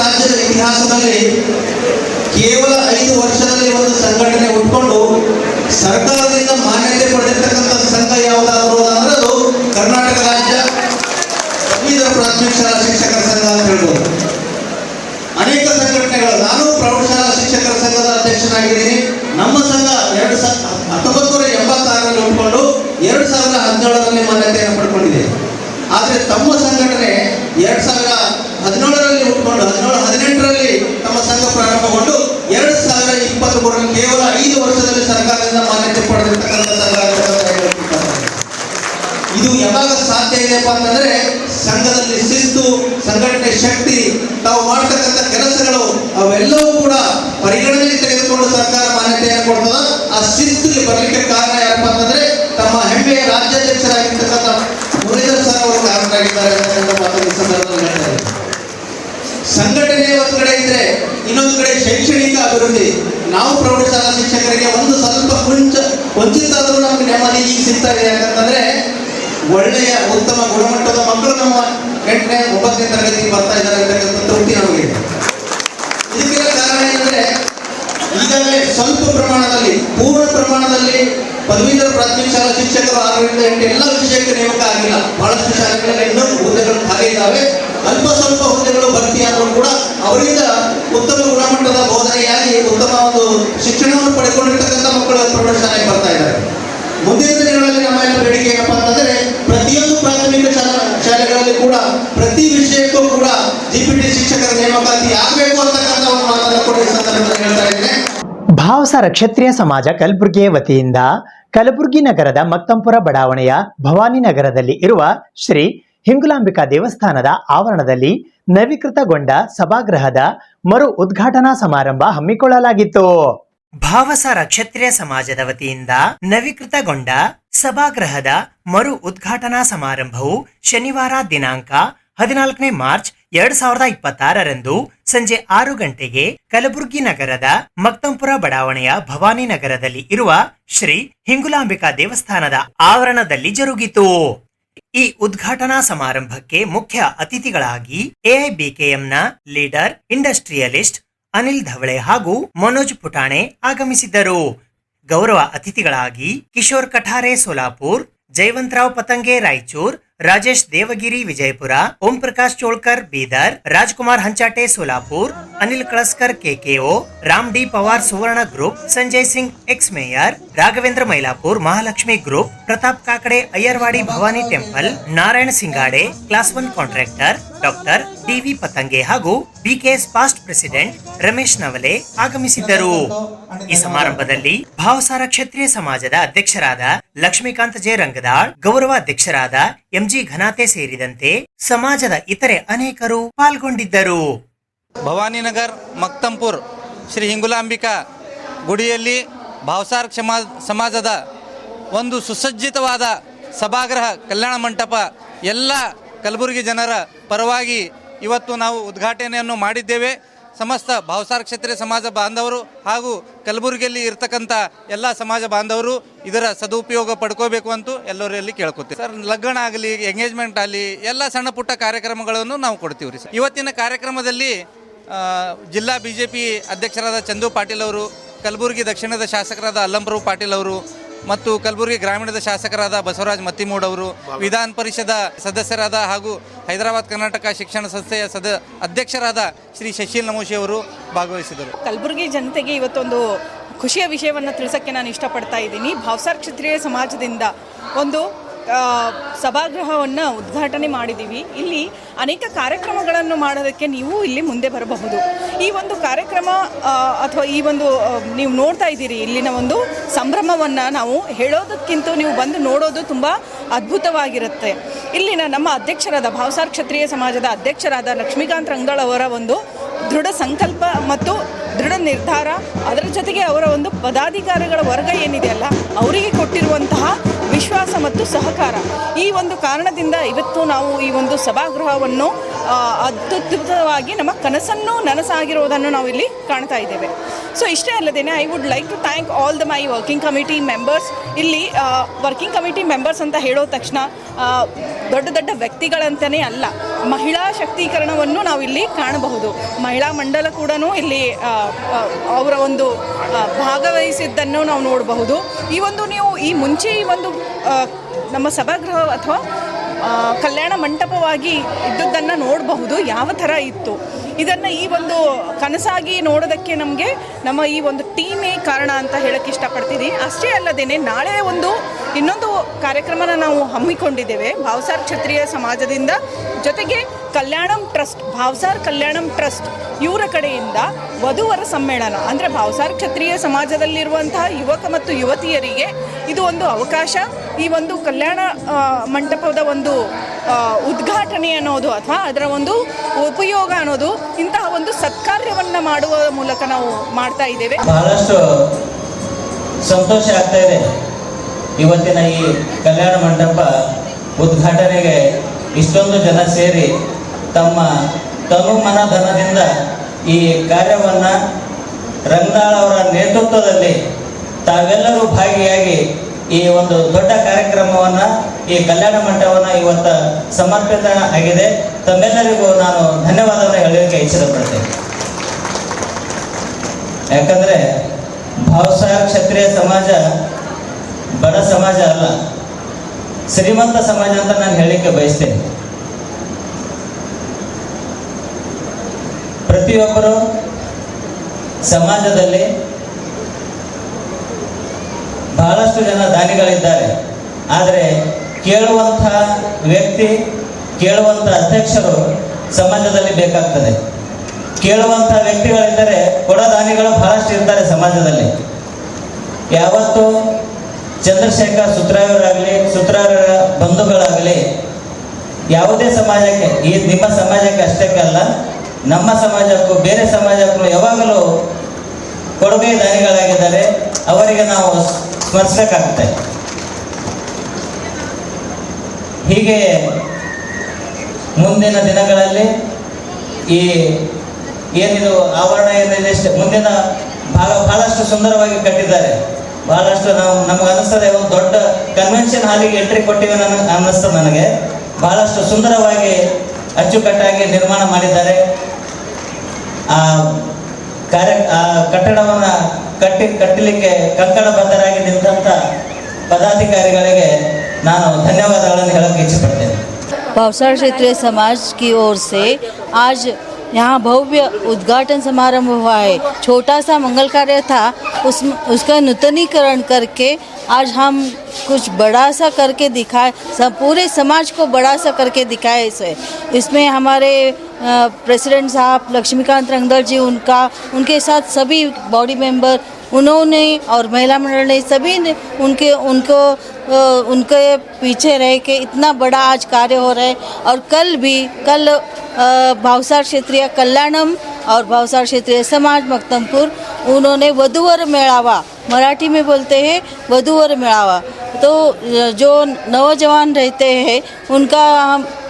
ರಾಜ್ಯದ ಇತಿಹಾಸದಲ್ಲಿ ಕೇವಲ 5 ವರ್ಷದಲ್ಲಿ ಒಂದು ಸಂಘಟನೆ ಹುಟ್ಕೊಂಡು ಸರ್ಕಾರದಿಂದ ಮಾನ್ಯತೆ ಪಡೆದಿರ್ತಕ್ಕಂಥ ಸಂಘ ಯಾವುದಾದ್ರು ಅಂದ್ರೆ ಅದು ಕರ್ನಾಟಕ ರಾಜ್ಯ ಪದವೀಧರ ಪ್ರಾಥಮಿಕ ಶಾಲಾ ಶಿಕ್ಷಕರ ಸಂಘ ಅಂತ ಹೇಳ್ಬೋದು. ಅನೇಕ ಸಂಘಟನೆಗಳು, ನಾನು ಪ್ರೌಢಶಾಲಾ ಶಿಕ್ಷಕರ ಸಂಘದ ಅಧ್ಯಕ್ಷನಾಗಿದ್ದೀನಿ. ನಮ್ಮ ಸಂಘ 1986ರಲ್ಲಿ ಹುಟ್ಕೊಂಡು 2017ರಲ್ಲಿ ಮಾನ್ಯತೆಯನ್ನು ಪಡ್ಕೊಂಡಿದೆ. ಆದರೆ ತಮ್ಮ ಸಂಘಟನೆ 2017ರಲ್ಲಿ ಹುಟ್ಕೊಂಡು 17-18ರಲ್ಲಿ ತಮ್ಮ ಸಂಘ ಪ್ರಾರಂಭಗೊಂಡು 2023ರಲ್ಲಿ ಕೇವಲ 5 ವರ್ಷದಲ್ಲಿ ಸರ್ಕಾರದಿಂದ ಮಾನ್ಯತೆ ಪಡೆದಿರ್ತಕ್ಕಂಥ ಸಂಘ. ಇದು ಯಾವಾಗ ಸಾಧ್ಯ ಇದೆಯಪ್ಪ ಅಂತಂದ್ರೆ ಸಂಘದಲ್ಲಿ ಶಿಸ್ತು, ಸಂಘಟನೆ ಶಕ್ತಿ, ತಾವು ಮಾಡತಕ್ಕಂಥ ಕೆಲಸಗಳು ಅವೆಲ್ಲವೂ ಕೂಡ ಪರಿಗಣನೆಗೆ ತೆಗೆದುಕೊಂಡು ಸರ್ಕಾರ ಮಾನ್ಯತೆಯನ್ನು ಕೊಡ್ತದ. ಆ ಶಿಸ್ತಿಗೆ ಬರಲಿಕ್ಕೆ ಕಾರಣ ಯಾರಪ್ಪ ಅಂತಂದ್ರೆ ತಮ್ಮ ಹೆಮ್ಮೆಯ ರಾಜ್ಯಾಧ್ಯಕ್ಷರಾಗಿರ್ತಕ್ಕಂಥ ಮುರಳೀಧರ್ ಸರ್ ಅವರು ಕಾರಣರಾಗಿದ್ದಾರೆ ಅಂತ ಮಾತನ್ನು ಸಂದರ್ಭದಲ್ಲಿ ಹೇಳ್ತಾರೆ. ಸಂಘಟನೆ ಒಂದು ಕಡೆ ಇದ್ರೆ ಇನ್ನೊಂದು ಕಡೆ ಶೈಕ್ಷಣಿಕ ಅಭಿವೃದ್ಧಿ. ನಾವು ಪ್ರೌಢಶಾಲಾ ಶಿಕ್ಷಕರಿಗೆ ಒಂದು ಸ್ವಲ್ಪ ಕೊಂಚಿತ್ತಾದರೂ ನಮ್ಗೆ ನೆಮ್ಮದಿ ಈಗ ಸಿಗ್ತಾ ಇದೆ. ಯಾಕಂತಂದ್ರೆ ಒಳ್ಳೆಯ ಉತ್ತಮ ಗುಣಮಟ್ಟದ ಮಕ್ಕಳು ನಮ್ಮ 8ನೇ 9ನೇ ತರಗತಿಗೆ ಬರ್ತಾ ಇದ್ದಾರೆ ಅಂತಕ್ಕಂಥ ತೃಪ್ತಿ ನಮಗಿದೆ. ಇದಕ್ಕೆಲ್ಲ ಕಾರಣ ಏನಂದ್ರೆ ಈಗಾಗಲೇ ಸ್ವಲ್ಪ ಪ್ರಮಾಣದಲ್ಲಿ, ಪೂರ್ಣ ಪ್ರಮಾಣದಲ್ಲಿ ಪದವೀಧರ ಪ್ರಾಥಮಿಕ ಶಾಲಾ ಶಿಕ್ಷಕರು 6ರಿಂದ 8 ಎಲ್ಲ ವಿಷಯಕ್ಕೆ ನೇಮಕ ಆಗಿಲ್ಲ. ಬಹಳಷ್ಟು ಶಾಲೆಗಳಲ್ಲಿ ಇನ್ನೂ ಹುದ್ದೆಗಳು ಖಾಲಿ ಇದ್ದಾವೆ. ಅಲ್ಪ ಸ್ವಲ್ಪ ಹುದ್ದೆಗಳು ಭರ್ತಿಯಾದರೂ ಕೂಡ ಅವರಿಂದ ಉತ್ತಮ ಗುಣಮಟ್ಟದ ಬೋಧನೆಯಾಗಿ ಉತ್ತಮ ಒಂದು ಶಿಕ್ಷಣವನ್ನು ಪಡೆದುಕೊಂಡಿರ್ತಕ್ಕಂಥ ಮಕ್ಕಳು ಪ್ರೌಢಶಾಲೆಗೆ ಬರ್ತಾ ಇದ್ದಾರೆ. ಮುಂದಿನ ದಿನಗಳಲ್ಲಿ ನಮ್ಮ ಎಲ್ಲ ಬೇಡಿಕೆ ಏನಪ್ಪಾ ಅಂತಂದ್ರೆ ಪ್ರತಿಯೊಂದು ಪ್ರಾಥಮಿಕ ಶಾಲೆಗಳಲ್ಲಿ ಕೂಡ ಪ್ರತಿ ವಿಷಯಕ್ಕೂ ಕೂಡ ಜಿಪಿಟಿ ಶಿಕ್ಷಕರ ನೇಮಕಾತಿ ಆಗಬೇಕು ಅಂತಕ್ಕಂಥ ಒಂದು ಮಾತನ್ನು ಕೂಡ ಈ ಸಂದರ್ಭದಲ್ಲಿ ಹೇಳ್ತಾ ಇದ್ದೇನೆ. ಭಾವಸಾರ ಕ್ಷತ್ರಿಯ ಸಮಾಜ ಕಲಬುರಗಿ ವತಿಯಿಂದ ಕಲಬುರಗಿ ನಗರದ ಮಕ್ತಂಪುರ ಬಡಾವಣೆಯ ಭವಾನಿ ನಗರದಲ್ಲಿ ಇರುವ ಶ್ರೀ ಹಿಂಗುಲಾಂಬಿಕಾ ದೇವಸ್ಥಾನದ ಆವರಣದಲ್ಲಿ ನವೀಕೃತಗೊಂಡ ಸಭಾಗೃಹದ ಮರು ಉದ್ಘಾಟನಾ ಸಮಾರಂಭ ಹಮ್ಮಿಕೊಳ್ಳಲಾಗಿತ್ತು. ಭಾವಸಾರ ಕ್ಷತ್ರಿಯ ಸಮಾಜದ ವತಿಯಿಂದ ನವೀಕೃತಗೊಂಡ ಸಭಾಗೃಹದ ಮರು ಉದ್ಘಾಟನಾ ಸಮಾರಂಭವು ಶನಿವಾರ ದಿನಾಂಕ 14ನೇ ಮಾರ್ಚ್ 2026ರಂದು ಸಂಜೆ 6 ಗಂಟೆಗೆ ಕಲಬುರಗಿ ನಗರದ ಮಕ್ತಂಪುರ ಬಡಾವಣೆಯ ಭವಾನಿ ನಗರದಲ್ಲಿ ಇರುವ ಶ್ರೀ ಹಿಂಗುಲಾಂಬಿಕಾ ದೇವಸ್ಥಾನದ ಆವರಣದಲ್ಲಿ ಜರುಗಿತು. ಈ ಉದ್ಘಾಟನಾ ಸಮಾರಂಭಕ್ಕೆ ಮುಖ್ಯ ಅತಿಥಿಗಳಾಗಿ ಎಐಬಿಕೆಎಂನ ಲೀಡರ್ ಇಂಡಸ್ಟ್ರಿಯಲಿಸ್ಟ್ ಅನಿಲ್ ಧವಳೆ ಹಾಗೂ ಮನೋಜ್ ಪುಟಾಣೆ ಆಗಮಿಸಿದ್ದರು. ಗೌರವ ಅತಿಥಿಗಳಾಗಿ Kishore Kathare Solapur, Jayawantrao Patange Raichur, Rajesh Devagiri Vijayapura, Om Prakash Cholkar Bidar, Rajkumar Hanchate Solapur, Anil Kalaskar KKO, Ram D Pawar Suvarna group, Sanjay Singh ex mayor, Raghavendra Mylapur Mahalakshmi group, Pratap Kakade Ayyarwadi Bhavani temple, Narayana Singade class 1 contractor, doctor DV Patange ಹಾಗೂ BKS past president Ramesh Navale ಆಗಮಿಸಿದ್ದರು. ಈ ಸಮಾರಂಭದಲ್ಲಿ ಭಾವಸಾರ ಕ್ಷತ್ರಿಯ ಸಮಾಜದ ಅಧ್ಯಕ್ಷರಾದ ಲಕ್ಷ್ಮೀಕಾಂತ್ ಜೆ ರಂಗದಾಳ್, ಗೌರವ ಅಧ್ಯಕ್ಷರಾದ ಎಂಜಿ ಘನಾತೆ ಸೇರಿದಂತೆ ಸಮಾಜದ ಇತರೆ ಅನೇಕರು ಪಾಲ್ಗೊಂಡಿದ್ದರು. ಭವಾನಿನಗರ್ ಮಕ್ತಂಪುರ್ ಶ್ರೀ ಹಿಂಗುಲಾಂಬಿಕಾ ಗುಡಿಯಲ್ಲಿ ಭಾವಸಾರ ಸಮಾಜದ ಒಂದು ಸುಸಜ್ಜಿತವಾದ ಸಭಾಗೃಹ ಕಲ್ಯಾಣ ಮಂಟಪ ಎಲ್ಲ ಕಲಬುರಗಿ ಜನರ ಪರವಾಗಿ ಇವತ್ತು ನಾವು ಉದ್ಘಾಟನೆಯನ್ನು ಮಾಡಿದ್ದೇವೆ. ಸಮಸ್ತ ಭಾವಸಾರ ಕ್ಷತ್ರಿಯ ಸಮಾಜ ಬಾಂಧವರು ಹಾಗೂ ಕಲಬುರಗಿಯಲ್ಲಿ ಇರ್ತಕ್ಕಂಥ ಎಲ್ಲ ಸಮಾಜ ಬಾಂಧವರು ಇದರ ಸದುಪಯೋಗ ಪಡ್ಕೋಬೇಕು ಅಂತ ಎಲ್ಲರಲ್ಲಿ ಕೇಳ್ಕೊತೀವಿ ಸರ್. ಲಗ್ನ ಆಗಲಿ, ಎಂಗೇಜ್ಮೆಂಟ್ ಆಗಲಿ, ಎಲ್ಲ ಸಣ್ಣ ಪುಟ್ಟ ಕಾರ್ಯಕ್ರಮಗಳನ್ನು ನಾವು ಕೊಡ್ತೀವಿ ರೀ ಸರ್. ಇವತ್ತಿನ ಕಾರ್ಯಕ್ರಮದಲ್ಲಿ ಜಿಲ್ಲಾ ಬಿಜೆಪಿ ಅಧ್ಯಕ್ಷರಾದ ಚಂದು ಪಾಟೀಲ್ ಅವರು, ಕಲಬುರಗಿ ದಕ್ಷಿಣದ ಶಾಸಕರಾದ ಅಲ್ಲಂಪ್ರಭು ಪಾಟೀಲ್ ಅವರು ಮತ್ತು ಕಲಬುರಗಿ ಗ್ರಾಮೀಣದ ಶಾಸಕರಾದ ಬಸವರಾಜ್ ಮತ್ತಿಮೂಡ್ ಅವರು, ವಿಧಾನ ಪರಿಷದ ಸದಸ್ಯರಾದ ಹಾಗೂ ಹೈದರಾಬಾದ್ ಕರ್ನಾಟಕ ಶಿಕ್ಷಣ ಸಂಸ್ಥೆಯ ಅಧ್ಯಕ್ಷರಾದ ಶ್ರೀ ಶಶೀಲ್ ನಮೋಶಿ ಅವರು ಭಾಗವಹಿಸಿದರು. ಕಲಬುರಗಿ ಜನತೆಗೆ ಇವತ್ತೊಂದು ಖುಷಿಯ ವಿಷಯವನ್ನು ತಿಳಿಸೋಕ್ಕೆ ನಾನು ಇಷ್ಟಪಡ್ತಾ ಇದ್ದೀನಿ. ಭಾವಸಾರ ಕ್ಷತ್ರಿಯ ಸಮಾಜದಿಂದ ಒಂದು ಸಭಾಗೃಹವನ್ನು ಉದ್ಘಾಟನೆ ಮಾಡಿದ್ದೀವಿ. ಇಲ್ಲಿ ಅನೇಕ ಕಾರ್ಯಕ್ರಮಗಳನ್ನು ಮಾಡೋದಕ್ಕೆ ನೀವು ಇಲ್ಲಿ ಮುಂದೆ ಬರಬಹುದು. ಈ ಒಂದು ಕಾರ್ಯಕ್ರಮ ಅಥವಾ ಈ ಒಂದು ನೀವು ನೋಡ್ತಾ ಇದ್ದೀರಿ ಇಲ್ಲಿನ ಒಂದು ಸಂಭ್ರಮವನ್ನು ನಾವು ಹೇಳೋದಕ್ಕಿಂತ ನೀವು ಬಂದು ನೋಡೋದು ತುಂಬ ಅದ್ಭುತವಾಗಿರುತ್ತೆ. ಇಲ್ಲಿನ ನಮ್ಮ ಅಧ್ಯಕ್ಷರಾದ ಭಾವಸಾರ ಕ್ಷತ್ರಿಯ ಸಮಾಜದ ಅಧ್ಯಕ್ಷರಾದ ಲಕ್ಷ್ಮೀಕಾಂತ್ ರಂಗದಾಳ್ ಅವರ ಒಂದು ದೃಢ ಸಂಕಲ್ಪ ಮತ್ತು ದೃಢ ನಿರ್ಧಾರ, ಅದರ ಜೊತೆಗೆ ಅವರ ಒಂದು ಪದಾಧಿಕಾರಿಗಳ ವರ್ಗ ಏನಿದೆಯಲ್ಲ ಅವರಿಗೆ ಕೊಟ್ಟಿರುವಂತಹ ವಿಶ್ವಾಸ ಮತ್ತು ಸಹಕಾರ, ಈ ಒಂದು ಕಾರಣದಿಂದ ಇವತ್ತು ನಾವು ಈ ಒಂದು ಸಭಾಗೃಹವನ್ನು ಅತ್ಯದ್ಭುತವಾಗಿ ನಮ್ಮ ಕನಸನ್ನು ನನಸಾಗಿರುವುದನ್ನು ನಾವು ಇಲ್ಲಿ ಕಾಣ್ತಾ ಇದ್ದೇವೆ. ಸೊ ಇಷ್ಟೇ ಅಲ್ಲದೇನೆ I would like to thank all the my working committee members. ಇಲ್ಲಿ ವರ್ಕಿಂಗ್ ಕಮಿಟಿ ಮೆಂಬರ್ಸ್ ಅಂತ ಹೇಳೋ ತಕ್ಷಣ ದೊಡ್ಡ ದೊಡ್ಡ ವ್ಯಕ್ತಿಗಳಂತಲೇ ಅಲ್ಲ, ಮಹಿಳಾ ಶಕ್ತೀಕರಣವನ್ನು ನಾವು ಇಲ್ಲಿ ಕಾಣಬಹುದು. ಮಹಿಳಾ ಮಂಡಲ ಕೂಡ ಇಲ್ಲಿ ಅವರ ಒಂದು ಭಾಗವಹಿಸಿದ್ದನ್ನು ನಾವು ನೋಡಬಹುದು. ಈ ಒಂದು ನೀವು ಈ ಮುಂಚೆ ಈ ಒಂದು ನಮ್ಮ ಸಭಾಗೃಹ ಅಥವಾ ಕಲ್ಯಾಣ ಮಂಟಪವಾಗಿ ಇದ್ದದ್ದನ್ನು ನೋಡಬಹುದು, ಯಾವ ಥರ ಇತ್ತು. ಇದನ್ನು ಈ ಒಂದು ಕನಸಾಗಿ ನೋಡೋದಕ್ಕೆ ನಮಗೆ ನಮ್ಮ ಈ ಒಂದು ಟೀಮೇ ಕಾರಣ ಅಂತ ಹೇಳಕ್ಕೆ ಇಷ್ಟಪಡ್ತೀನಿ. ಅಷ್ಟೇ ಅಲ್ಲದೇನೆ ನಾಳೆ ಇನ್ನೊಂದು ಕಾರ್ಯಕ್ರಮನ ನಾವು ಹಮ್ಮಿಕೊಂಡಿದ್ದೇವೆ ಭಾವಸಾರ್ ಕ್ಷತ್ರಿಯ ಸಮಾಜದಿಂದ, ಜೊತೆಗೆ ಕಲ್ಯಾಣಂ ಟ್ರಸ್ಟ್, ಭಾವಸಾರ್ ಕಲ್ಯಾಣಂ ಟ್ರಸ್ಟ್ ಇವರ ಕಡೆಯಿಂದ ವಧುವರ ಸಮ್ಮೇಳನ. ಅಂದರೆ ಭಾವಸಾರ್ ಕ್ಷತ್ರಿಯ ಸಮಾಜದಲ್ಲಿರುವಂತಹ ಯುವಕ ಮತ್ತು ಯುವತಿಯರಿಗೆ ಇದು ಒಂದು ಅವಕಾಶ. ಈ ಒಂದು ಕಲ್ಯಾಣ ಮಂಟಪದ ಒಂದು ಉದ್ಘಾಟನೆ ಅನ್ನೋದು ಅಥವಾ ಅದರ ಒಂದು ಉಪಯೋಗ ಅನ್ನೋದು ಇಂತಹ ಒಂದು ಸತ್ಕಾರ್ಯವನ್ನು ಮಾಡುವ ಮೂಲಕ ನಾವು ಮಾಡ್ತಾ ಇದ್ದೇವೆ. ಬಹಳಷ್ಟು ಸಂತೋಷ ಆಗ್ತಾ ಇದೆ. ಇವತ್ತಿನ ಈ ಕಲ್ಯಾಣ ಮಂಟಪ ಉದ್ಘಾಟನೆಗೆ ಇಷ್ಟೊಂದು ಜನ ಸೇರಿ ತಮ್ಮ ತನು ಮನ ಧನದಿಂದ ಈ ಕಾರ್ಯವನ್ನು ರಂಗನಾಳ್ ಅವರ ನೇತೃತ್ವದಲ್ಲಿ ತಾವೆಲ್ಲರೂ ಭಾಗಿಯಾಗಿ ಈ ಒಂದು ದೊಡ್ಡ ಕಾರ್ಯಕ್ರಮವನ್ನು, ಈ ಕಲ್ಯಾಣ ಮಂಟಪವನ್ನು ಇವತ್ತು ಸಮರ್ಪಿತ ಆಗಿದೆ. ತಮ್ಮೆಲ್ಲರಿಗೂ ನಾನು ಧನ್ಯವಾದವನ್ನು ಹೇಳಲಿಕ್ಕೆ ಇಚ್ಛೆಪಡ್ತೇನೆ. ಯಾಕಂದರೆ ಭಾವಸಾರ್ ಕ್ಷತ್ರಿಯ ಸಮಾಜ ಬಡ ಸಮಾಜ ಅಲ್ಲ, ಶ್ರೀಮಂತ ಸಮಾಜ ಅಂತ ನಾನು ಹೇಳಲಿಕ್ಕೆ ಬಯಸ್ತೇನೆ. ಪ್ರತಿಯೊಬ್ಬರು ಸಮಾಜದಲ್ಲಿ ಬಹಳಷ್ಟು ಜನ ದಾನಿಗಳಿದ್ದಾರೆ, ಆದರೆ ಕೇಳುವಂಥ ವ್ಯಕ್ತಿ, ಕೇಳುವಂಥ ಅಧ್ಯಕ್ಷರು ಸಮಾಜದಲ್ಲಿ ಬೇಕಾಗ್ತದೆ. ಕೇಳುವಂಥ ವ್ಯಕ್ತಿಗಳಿದ್ದರೆ ಕೊಡ ದಾನಿಗಳು ಬಹಳಷ್ಟು ಇರ್ತಾರೆ ಸಮಾಜದಲ್ಲಿ. ಯಾವತ್ತು ಚಂದ್ರಶೇಖರ್ ಸುತ್ರಾಯವರಾಗಲಿ, ಸುತ್ರಾಯವರ ಬಂಧುಗಳಾಗಲಿ ಯಾವುದೇ ಸಮಾಜಕ್ಕೆ, ಈ ನಿಮ್ಮ ಸಮಾಜಕ್ಕೆ ಅಷ್ಟಕ್ಕೆ ಅಲ್ಲ, ನಮ್ಮ ಸಮಾಜಕ್ಕೂ ಬೇರೆ ಸಮಾಜಕ್ಕೂ ಯಾವಾಗಲೂ ಕೊಡುಗೆ ದಾನಿಗಳಾಗಿದ್ದಾರೆ. ಅವರಿಗೆ ನಾವು ಸ್ಮರಿಸಬೇಕಾಗುತ್ತೆ. ಹೀಗೆ ಮುಂದಿನ ದಿನಗಳಲ್ಲಿ ಈ ಏನಿದು ಆವರಣ ಏನಿದೆ ಮುಂದಿನ ಭಾಗ ಬಹಳಷ್ಟು ಸುಂದರವಾಗಿ ಕಟ್ಟಿದ್ದಾರೆ. ಬಹಳಷ್ಟು ನಮಗೆ ಅನ್ನಿಸ್ತದೆ ಒಂದು ದೊಡ್ಡ ಕನ್ವೆನ್ಷನ್ ಹಾಲಿಗೆ ಎಂಟ್ರಿ ಕೊಟ್ಟಿವೆ ಅನ್ನಿಸ್ತದೆ ನನಗೆ. ಬಹಳಷ್ಟು ಸುಂದರವಾಗಿ ಅಚ್ಚುಕಟ್ಟಾಗಿ ನಿರ್ಮಾಣ ಮಾಡಿದ್ದಾರೆ. ಆ ಕಟ್ಟಡವನ್ನು ಕಟ್ಟಲಿಕ್ಕೆ ಕಂಕಣಬದ್ಧರಾಗಿ ನಿಂತ ಪದಾಧಿಕಾರಿಗಳಿಗೆ ನಾನು ಧನ್ಯವಾದಗಳನ್ನು ಹೇಳಕ್ಕೆ ಇಚ್ಛೆಪಡ್ತೇನೆ. भावसार क्षेत्रीय समाज की ओर से आज यहाँ भव्य उद्घाटन समारंभ हुआ है. छोटा सा मंगल कार्य था, उसका नूतनीकरण करके आज हम कुछ बड़ा सा करके दिखाए, पूरे समाज को बड़ा सा करके दिखाए. इसमें हमारे प्रेसिडेंट साहब लक्ष्मीकांत रंगदर जी, उनके साथ सभी बॉडी मेंबर, उन्होंने और महिला मंडल ने सभी ने उनके पीछे रह के इतना बड़ा आज कार्य हो रहा है. और कल भावसार क्षेत्रीय कल्याणम और भावसार क्षेत्रीय समाज मक्तमपुर उन्होंने वधूवर मेळावा, मराठी में बोलते हैं वधूवर मेळावा. तो जो नौजवान रहते हैं उनका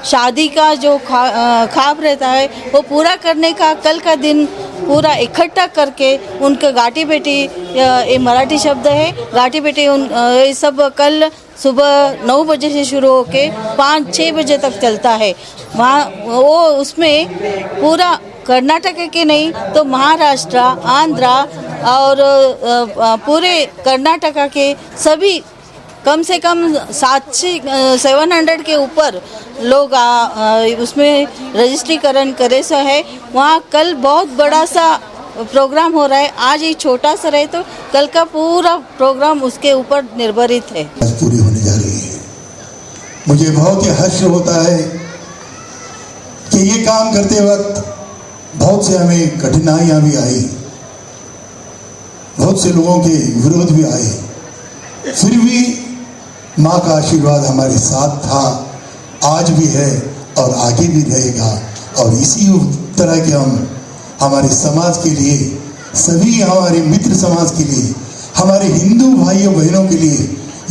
शादी का जो ख्वाब रहता है वो पूरा करने का कल का दिन पूरा इकट्ठा करके उनके गाटी बेटी, ये मराठी शब्द है गाटी बेटी, ये सब कल सुबह 9 बजे से शुरू होके 5-6 बजे तक चलता है. वहाँ वो उसमें पूरा कर्नाटक के नहीं तो महाराष्ट्र, आंध्रा और पूरे कर्नाटका के सभी कम से कम 700 के ऊपर लोग उसमें रजिस्ट्रीकरण करे से है. वहाँ कल बहुत बड़ा सा प्रोग्राम हो रहा है. आज ये छोटा सा रहे तो कल का पूरा प्रोग्राम उसके ऊपर निर्भरित है. पूरी होने जा रही है. मुझे बहुत ही हर्ष होता है कि ये काम करते वक्त बहुत से हमें कठिनाइयाँ भी आई, बहुत से लोगों के विरोध भी आए, फिर भी माँ का आशीर्वाद हमारे साथ था, आज भी है और आगे भी रहेगा. और इसी तरह के हम हमारे समाज के लिए, सभी हमारे मित्र समाज के लिए, हमारे हिंदू भाइयों बहनों के लिए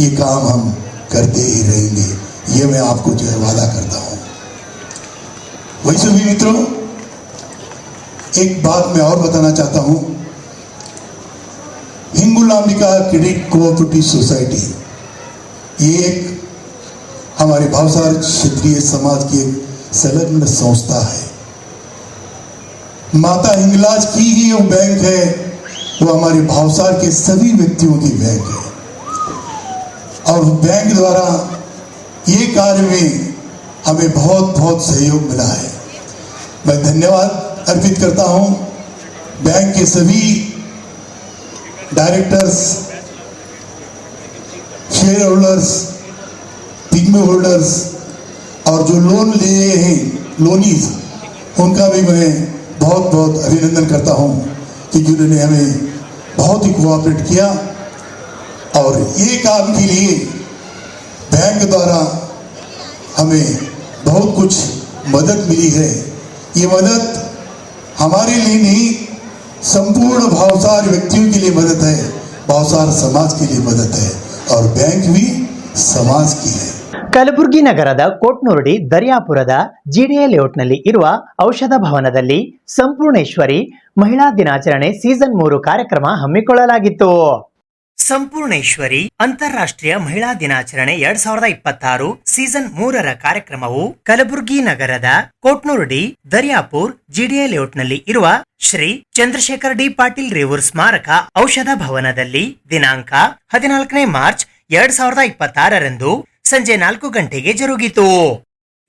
ये काम हम करते ही रहेंगे. ये मैं आपको जो है वादा करता हूँ. वैसे भी मित्रों, एक बात मैं और बताना चाहता हूँ. हिंगुलांबिका क्रेडिट कोऑपरेटिव सोसाइटी ये एक हमारे भावसार क्षेत्रीय समाज की एक संलग्न संस्था है। माता हिंगलाज की ही वो बैंक है, वो हमारे भावसार के सभी व्यक्तियों की बैंक है और बैंक द्वारा ये कार्य में हमें बहुत बहुत सहयोग मिला है। मैं धन्यवाद अर्पित करता हूं बैंक के सभी directors, share holders, pygmy holders और जो लोन लिए हैं लोनीज, उनका भी मैं बहुत बहुत अभिनंदन करता हूं कि जिन्होंने हमें बहुत ही कोऑपरेट किया और ये काम के लिए बैंक द्वारा हमें बहुत कुछ मदद मिली है। ये मदद हमारे लिए नहीं, संपूर्ण भावसार व्यक्तियों के लिए मदद है, भावसार समाज के लिए मदद है और बैंक भी समाज की है। ಕಲಬುರಗಿ ನಗರದ ಕೋಟ್ನೂರುಡಿ ದರ್ಯಾಪುರದ ಜಿಡಿಎ ಲೇಔಟ್ನಲ್ಲಿ ಇರುವ ಔಷಧ ಭವನದಲ್ಲಿ ಸಂಪೂರ್ಣೇಶ್ವರಿ ಮಹಿಳಾ ದಿನಾಚರಣೆ ಸೀಸನ್ 3 ಕಾರ್ಯಕ್ರಮ ಹಮ್ಮಿಕೊಳ್ಳಲಾಗಿತ್ತು. ಸಂಪೂರ್ಣೇಶ್ವರಿ ಅಂತಾರಾಷ್ಟ್ರೀಯ ಮಹಿಳಾ ದಿನಾಚರಣೆ 2026 ಸೀಸನ್ 3ರ ಕಾರ್ಯಕ್ರಮವು ಕಲಬುರಗಿ ನಗರದ ಕೋಟ್ನೂರುಡಿ ದರ್ಯಾಪುರ್ ಜಿಡಿಎ ಲೇಔಟ್ನಲ್ಲಿ ಇರುವ ಶ್ರೀ ಚಂದ್ರಶೇಖರ್ ಡಿ ಪಾಟೀಲ್ ರೇವೂರ್ ಸ್ಮಾರಕ ಔಷಧ ಭವನದಲ್ಲಿ ದಿನಾಂಕ 14 ಮಾರ್ಚ್ 2026ರಂದು ಸಂಜೆ 4 ಗಂಟೆಗೆ ಜರುಗಿತು.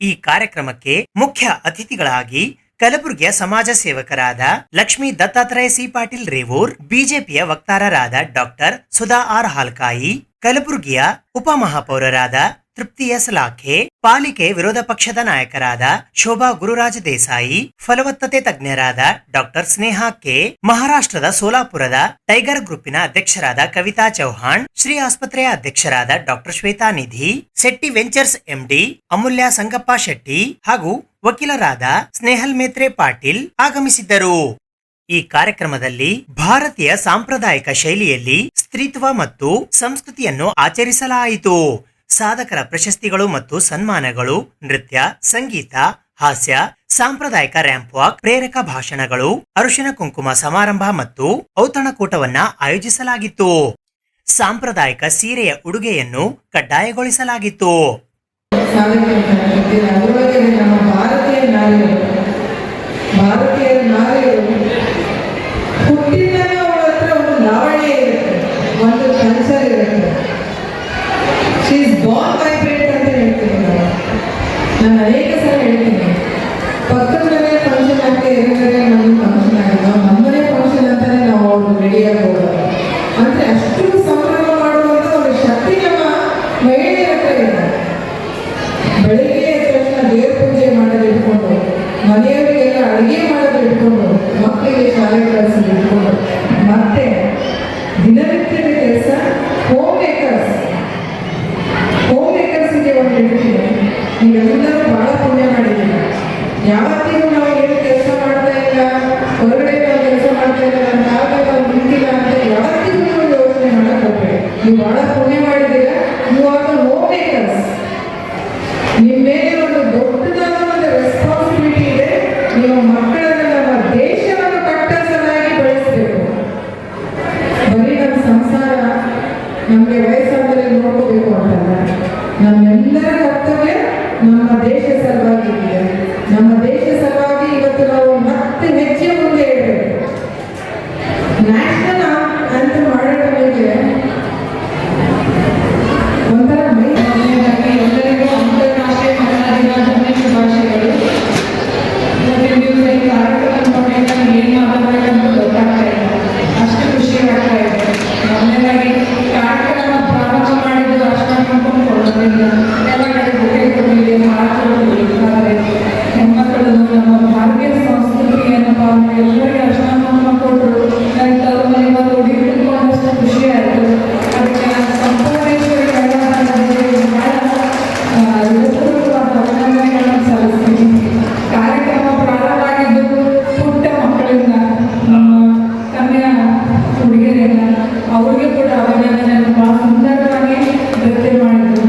ಈ ಕಾರ್ಯಕ್ರಮಕ್ಕೆ ಮುಖ್ಯ ಅತಿಥಿಗಳಾಗಿ ಕಲಬುರಗಿಯ ಸಮಾಜ ಸೇವಕರಾದ ಲಕ್ಷ್ಮೀ ದತ್ತಾತ್ರೇಯ ಸಿ ಪಾಟೀಲ್ ರೇವೂರ್, ಬಿಜೆಪಿಯ ವಕ್ತಾರರಾದ ಡಾಕ್ಟರ್ ಸುಧಾ ಆರ್ ಹಾಲ್ಕಾಯಿ, ಕಲಬುರಗಿಯ ಉಪಮಹಾಪೌರರಾದ ತೃಪ್ತಿ ಎಸ್ ಲಾಖೆ, ಪಾಲಿಕೆ ವಿರೋಧ ಪಕ್ಷದ ನಾಯಕರಾದ ಶೋಭಾ ಗುರುರಾಜ್ ದೇಸಾಯಿ, ಫಲವತ್ತತೆ ತಜ್ಞರಾದ ಡಾಕ್ಟರ್ ಸ್ನೇಹಾ ಕೆ, ಮಹಾರಾಷ್ಟ್ರದ ಸೋಲಾಪುರದ ಟೈಗರ್ ಗ್ರೂಪಿನ ಅಧ್ಯಕ್ಷರಾದ ಕವಿತಾ ಚೌಹಾಣ್, ಶ್ರೀ ಆಸ್ಪತ್ರೆಯ ಅಧ್ಯಕ್ಷರಾದ ಡಾಕ್ಟರ್ ಶ್ವೇತಾ ನಿಧಿ, ಶೆಟ್ಟಿ ವೆಂಚರ್ಸ್ ಎಂಡಿ ಅಮೂಲ್ಯ ಸಂಗಪ್ಪ ಶೆಟ್ಟಿ ಹಾಗೂ ವಕೀಲರಾದ ಸ್ನೇಹಲ್ ಮೇತ್ರೆ ಪಾಟೀಲ್ ಆಗಮಿಸಿದ್ದರು. ಈ ಕಾರ್ಯಕ್ರಮದಲ್ಲಿ ಭಾರತೀಯ ಸಾಂಪ್ರದಾಯಿಕ ಶೈಲಿಯಲ್ಲಿ ಸ್ತ್ರೀತ್ವ ಮತ್ತು ಸಂಸ್ಕೃತಿಯನ್ನು ಆಚರಿಸಲಾಯಿತು. ಸಾಧಕರ ಪ್ರಶಸ್ತಿಗಳು ಮತ್ತು ಸನ್ಮಾನಗಳು, ನೃತ್ಯ, ಸಂಗೀತ, ಹಾಸ್ಯ, ಸಾಂಪ್ರದಾಯಿಕ ರ್ಯಾಂಪ್ ವಾಕ್, ಪ್ರೇರಕ ಭಾಷಣಗಳು, ಅರಿಶಿನ ಕುಂಕುಮ ಸಮಾರಂಭ ಮತ್ತು ಔತಣಕೂಟವನ್ನ ಆಯೋಜಿಸಲಾಗಿತ್ತು. ಸಾಂಪ್ರದಾಯಿಕ ಸೀರೆಯ ಉಡುಗೆಯನ್ನು ಕಡ್ಡಾಯಗೊಳಿಸಲಾಗಿತ್ತು. ನಾನು ಅನೇಕ ಸಲ ಹೇಳ್ತೀನಿ, ಪಕ್ಕದ ಮನೆ ಫಂಕ್ಷನ್ ಆಗ್ತಾ ಇರೋದ್ರೆ ನಮಗೆ ಫಂಕ್ಷನ್ ಆಗಿಲ್ಲ, ನಮ್ಮನೆ ಫಂಕ್ಷನ್ ಅಂತಾನೆ ನಾವು ಅವ್ರು ರೆಡಿಯಾಗಿ ಹೋಗೋದು. ಅಂದರೆ ಅಷ್ಟು ಸಂಭ್ರಮ ಮಾಡುವಂಥ ಒಂದು ಶಕ್ತಿ ನಮ್ಮ ಮಹಿಳೆಯರ ಹತ್ರ ಇದೆ. ಬೆಳಿಗ್ಗೆ ಎದ್ದ ತಕ್ಷಣ ದೇವ್ರ ಪೂಜೆ ಮಾಡೋದು ಇಟ್ಕೊಂಡು, ಮನೆಯವರಿಗೆಲ್ಲ ಅಡುಗೆ ಮಾಡೋದು ಇಟ್ಕೊಂಡು, ಮಕ್ಕಳಿಗೆ ಶಾಲೆ ಕಳಿಸೋದು ಇಟ್ಕೊಂಡು, ಮತ್ತೆ ದಿನನಿತ್ಯದ ಕೆಲಸ ಹೋಮ್ ಮೇಕರ್ಸ್ಗೆ ಒಂದು ಹೇಳ್ತೀನಿ, ನೀವೆಲ್ಲರೂ ಬಹಳ ಪುಣ್ಯ ಮಾಡಿದ್ದೀರ. ಯಾವತ್ತಿಗೂ ನಾವು ಏನು ಕೆಲಸ ಮಾಡ್ತಾ ಇಲ್ಲ, ಹೊರಗಡೆ ನಾವು ಕೆಲಸ ಮಾಡ್ತಾ ಇಲ್ಲ, ನಮ್ಮ ಕಾಲದಲ್ಲಿ ನಾವು ನಿಂತಿಲ್ಲ ಅಂತ ಯಾವತ್ತಿಗೂ ನೀವು ಯೋಚನೆ ಮಾಡಕ್ಕೆ ಹೋಗ್ಬೇಡಿ. ನೀವು ಬಹಳ ಪುಣ್ಯ ಮಾಡಿದ್ದೀರ. ಇವಾಗ ಹೋಮ್ ಮೇಕರ್ಸ್, ನಿಮ್ಮ ಮೇಲೆ ಒಂದು ದೊಡ್ಡದಾದ ಒಂದು ರೆಸ್ಪಾನ್ಸಿಬಿಲಿಟಿ ಇದೆ. ನೀವು ಮಕ್ಕಳನ್ನ ನಮ್ಮ ದೇಶವನ್ನು ಕಟ್ಟಸಲಾಗಿ ಬೆಳೆಸಬೇಕು. ಬರೀ ನಮ್ಮ ಸಂಸಾರ ನಮಗೆ ವಯಸ್ಸಾದರೆ ನೋಡ್ಕೋಬೇಕು ಅಂತಲ್ಲ, ನಮ್ಮೆಲ್ಲರ ಕರ್ತವ್ಯ ನಮ್ಮ ದೇಶ ಸಲುವಾಗಿ ಇದೆ. ನಮ್ಮ ದೇಶ ಸಲುವಾಗಿ ಇವತ್ತು ನಾವು ಮತ್ತೆ ಹೆಜ್ಜೆ ಮುಂದೆ ಇಡಬೇಕು. ನ್ಯಾಷನಲ್ ಆಂಥಮ್ ಹಾಡೋ ಮೇಲೆ ಒಂಥರ ಮೈದಾಗಿ ಎಲ್ಲರಿಗೂ ಅಂತಾರಾಷ್ಟ್ರೀಯ ಮಹಿಳಾ ದಿನಾಚರಣೆ ಶುಭಾಶಯಗಳು. ನೀವು ಈ ಕಾರ್ಯಕ್ರಮ ನೋಡಿದಾಗ ಏನು ಮಾತಾಡಬೇಕಂತ ಗೊತ್ತಾಗ್ತಾ ಇಲ್ಲ, ಅಷ್ಟು ಖುಷಿ ಆಗ್ತಾ ಇದೆ. ಮೊದಲನೇದಾಗಿ ಕಾರ್ಯಕ್ರಮ ಪ್ರಾರಂಭ ಮಾಡಿದ್ದು ಅರ್ಶನ ಕುಂಕುಮ ಕೊಡೋದ್ರಿಂದ ಎಲ್ಲ ಕಡೆ ಬುಕೆ ಕೊಡಲಿದೆ, ಮಾತಾಡೋದು ಹೆಣ್ಮಕ್ಕಳು ನಮ್ಮ ಭಾರತೀಯ ಸಂಸ್ಕೃತಿ ಏನಪ್ಪ ಅಂದರೆ ಎಲ್ಲರಿಗೆ ಅರ್ಶನ ಕುಂಕುಮ ಕೊಟ್ಟರು. ನನಗೆ ತವರು ಮನೆ ಬಂದು ಹುಡುಗಿ ತಿಳ್ಕೊಂಡಷ್ಟು ಖುಷಿ ಆಯಿತು. ಅದಕ್ಕೆ ನಾನು ಸಂಪೂರ್ಣೇಶ್ವರಿ ಅಭಿನಂದನೆಗಳನ್ನು ಸಲ್ಲಿಸ್ತೀನಿ. ಕಾರ್ಯಕ್ರಮ ಪ್ರಾರಂಭ ಆಗಿದ್ದು ಪುಟ್ಟ ಮಕ್ಕಳಿಂದ, ನಮ್ಮ ಕನ್ಯಾ ಹುಡುಗಿಯರಿಂದ, ಅವ್ರಿಗೆ ಕೂಡ ಅಭಿನಂದನೆಯನ್ನು ಭಾಳ ಸುಂದರವಾಗಿ ನೃತ್ಯ ಮಾಡಿದ್ರು.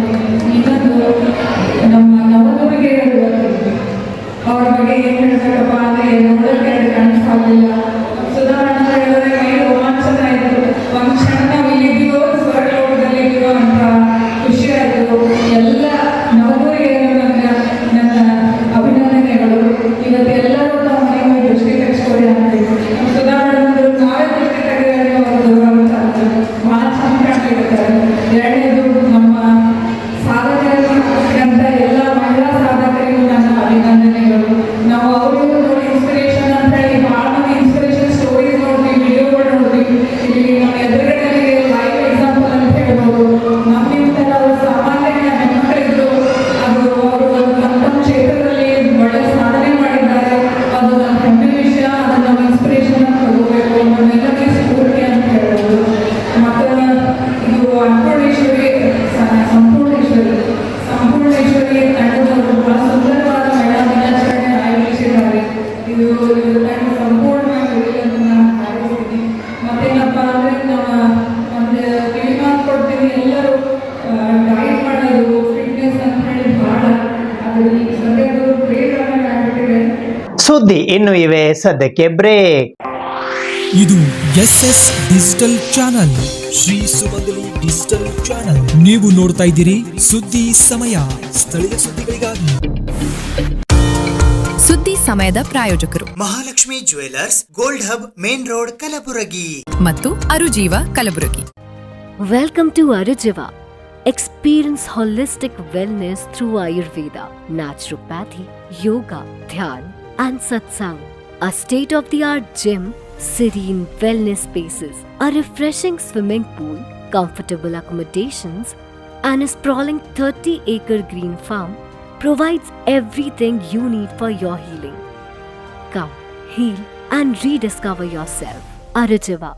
ಇನ್ನೊಂದು ನಮ್ಮ ನವನೂರಿಗೆ ಅವ್ರ ಬಗ್ಗೆ ಏನು ಹೇಳ್ಬೇಕಪ್ಪ ಅಂದರೆ ನೋಡೋಕ್ಕೆ ಕಣ್ಣು ಸಾಲಿಲ್ಲ, ಟೈಮ್ ಸಂಪೂರ್ಣವಾಗಿ ಇರಲಿ ಅಂತ ನಾನು ಹಾರೈಸ್ತೀನಿ. ಮತ್ತೇನಪ್ಪ ಅಂದರೆ ಒಂದು ಕಿವಿಮಾತು ಕೊಡ್ತೀನಿ, ಎಲ್ಲರೂ ಡಯಟ್ ಮಾಡೋದು ಫಿಟ್ನೆಸ್ ಅಂತ ಹೇಳಿ ಭಾಳ ಅದು ಈ ಸದ್ಯದ ಬ್ರೇಕ್ ಆಗ್ಬಿಟ್ಟಿದೆ. ಸುದ್ದಿ ಇನ್ನು ಇವೆ, ಸದ್ಯಕ್ಕೆ ಬ್ರೇಕ್. ಇದು SS ಡಿಜಿಟಲ್ ಚಾನಲ್, ಶ್ರೀ ಸುಮಂಗಲಿ ಡಿಜಿಟಲ್ ಚಾನಲ್. ನೀವು ನೋಡ್ತಾ ಇದ್ದೀರಿ ಸುದ್ದಿ ಸಮಯ, ಸ್ಥಳೀಯ ಸುದ್ದಿಗಳಿಗಾಗಿ. ಸುದ್ದಿ ಸಮಯದ ಪ್ರಾಯೋಜಕರು Mahalakshmi jewellers, gold hub, main road, Kalaburagi ಮತ್ತು ಅರುಜೀವ Kalaburagi. Welcome to Arujiva. Experience holistic wellness through Ayurveda, naturopathy, yoga, dhyan, and satsang. A state-of-the-art gym, serene wellness spaces, a refreshing swimming pool, comfortable accommodations, and a sprawling 30-acre green farm provides everything you need for your healing. Come, heal, and rediscover yourself. Arujiva,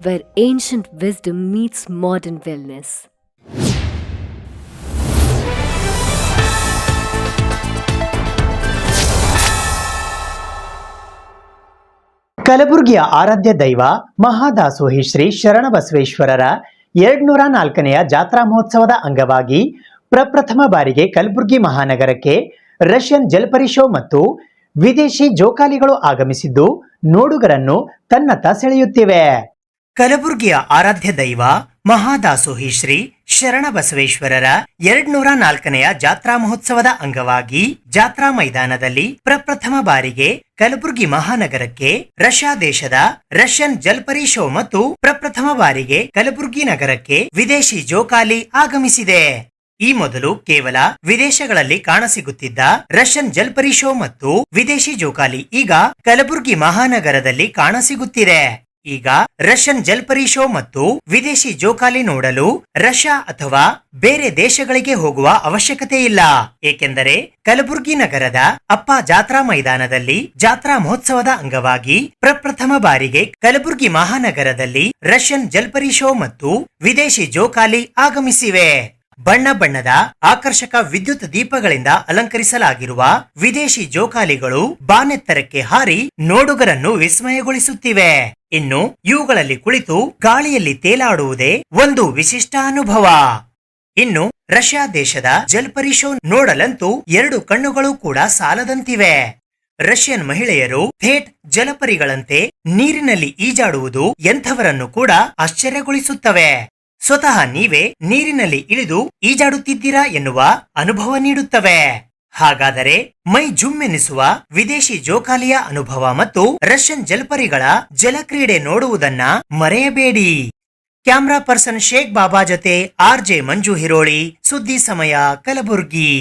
where ancient wisdom meets modern wellness. ಕಲಬುರಗಿಯ ಆರಾಧ್ಯ ದೈವ ಮಹಾದಾಸೋಹಿ ಶ್ರೀ ಶರಣಬಸವೇಶ್ವರರ 204ನೆಯ ಜಾತ್ರಾ ಮಹೋತ್ಸವದ ಅಂಗವಾಗಿ ಪ್ರಪ್ರಥಮ ಬಾರಿಗೆ ಕಲಬುರಗಿ ಮಹಾನಗರಕ್ಕೆ ರಷ್ಯನ್ ಜಲ್ಪರಿ ಶೋ ಮತ್ತು ವಿದೇಶಿ ಜೋಕಾಲಿಗಳು ಆಗಮಿಸಿದ್ದು ನೋಡುಗರನ್ನು ತನ್ನತ್ತ ಸೆಳೆಯುತ್ತಿವೆ. ಕಲಬುರಗಿಯ ಆರಾಧ್ಯ ದೈವ ಮಹಾದಾಸೋಹಿ ಶ್ರೀ ಶರಣಬಸವೇಶ್ವರರ 204ನೆಯ ಜಾತ್ರಾ ಮಹೋತ್ಸವದ ಅಂಗವಾಗಿ ಜಾತ್ರಾ ಮೈದಾನದಲ್ಲಿ ಪ್ರಪ್ರಥಮ ಬಾರಿಗೆ ಕಲಬುರಗಿ ಮಹಾನಗರಕ್ಕೆ ರಷ್ಯಾ ದೇಶದ ರಷ್ಯನ್ ಜಲ್ಪರಿ ಶೋ ಮತ್ತು ಪ್ರಪ್ರಥಮ ಬಾರಿಗೆ ಕಲಬುರಗಿ ನಗರಕ್ಕೆ ವಿದೇಶಿ ಜೋಕಾಲಿ ಆಗಮಿಸಿದೆ. ಈ ಮೊದಲು ಕೇವಲ ವಿದೇಶಗಳಲ್ಲಿ ಕಾಣಸಿಗುತ್ತಿದ್ದ ರಷ್ಯನ್ ಜಲ್ಪರಿ ಶೋ ಮತ್ತು ವಿದೇಶಿ ಜೋಕಾಲಿ ಈಗ ಕಲಬುರಗಿ ಮಹಾನಗರದಲ್ಲಿ ಕಾಣಸಿಗುತ್ತಿದೆ. ಈಗ ರಷ್ಯನ್ ಜಲ್ಪರಿ ಶೋ ಮತ್ತು ವಿದೇಶಿ ಜೋಕಾಲಿ ನೋಡಲು ರಷ್ಯಾ ಅಥವಾ ಬೇರೆ ದೇಶಗಳಿಗೆ ಹೋಗುವ ಅವಶ್ಯಕತೆ ಇಲ್ಲ. ಏಕೆಂದರೆ ಕಲಬುರಗಿ ನಗರದ ಅಪ್ಪ ಜಾತ್ರಾ ಮೈದಾನದಲ್ಲಿ ಜಾತ್ರಾ ಮಹೋತ್ಸವದ ಅಂಗವಾಗಿ ಪ್ರಪ್ರಥಮ ಬಾರಿಗೆ ಕಲಬುರಗಿ ಮಹಾನಗರದಲ್ಲಿ ರಷ್ಯನ್ ಜಲ್ಪರಿ ಶೋ ಮತ್ತು ವಿದೇಶಿ ಜೋಕಾಲಿ ಆಗಮಿಸಿವೆ. ಬಣ್ಣ ಬಣ್ಣದ ಆಕರ್ಷಕ ವಿದ್ಯುತ್ ದೀಪಗಳಿಂದ ಅಲಂಕರಿಸಲಾಗಿರುವ ವಿದೇಶಿ ಜೋಕಾಲಿಗಳು ಬಾನೆತ್ತರಕ್ಕೆ ಹಾರಿ ನೋಡುಗರನ್ನು ವಿಸ್ಮಯಗೊಳಿಸುತ್ತಿವೆ. ಇನ್ನು ಇವುಗಳಲ್ಲಿ ಕುಳಿತು ಗಾಳಿಯಲ್ಲಿ ತೇಲಾಡುವುದೇ ಒಂದು ವಿಶಿಷ್ಟ ಅನುಭವ. ಇನ್ನು ರಷ್ಯಾ ದೇಶದ ಜಲ್ಪರಿ ಶೋ ನೋಡಲಂತೂ 2 ಕಣ್ಣುಗಳು ಕೂಡ ಸಾಲದಂತಿವೆ. ರಷ್ಯನ್ ಮಹಿಳೆಯರು ಥೇಟ್ ಜಲಪರಿಗಳಂತೆ ನೀರಿನಲ್ಲಿ ಈಜಾಡುವುದು ಎಂಥವರನ್ನು ಕೂಡ ಆಶ್ಚರ್ಯಗೊಳಿಸುತ್ತವೆ. ಸ್ವತಃ ನೀವೇ ನೀರಿನಲ್ಲಿ ಇಳಿದು ಈಜಾಡುತ್ತಿದ್ದೀರಾ ಎನ್ನುವ ಅನುಭವ ನೀಡುತ್ತವೆ. ಹಾಗಾದರೆ ಮೈ ಜುಮ್ಮೆನಿಸುವ ವಿದೇಶಿ ಜೋಕಾಲಿಯ ಅನುಭವ ಮತ್ತು ರಷ್ಯನ್ ಜಲ್ಪರಿಗಳ ಜಲಕ್ರೀಡೆ ನೋಡುವುದನ್ನ ಮರೆಯಬೇಡಿ. ಕ್ಯಾಮ್ರಾ ಪರ್ಸನ್ ಶೇಖ್ ಬಾಬಾ ಜೊತೆ RJ ಮಂಜು ಹಿರೋಳಿ, ಸುದ್ದಿ ಸಮಯ, ಕಲಬುರ್ಗಿ.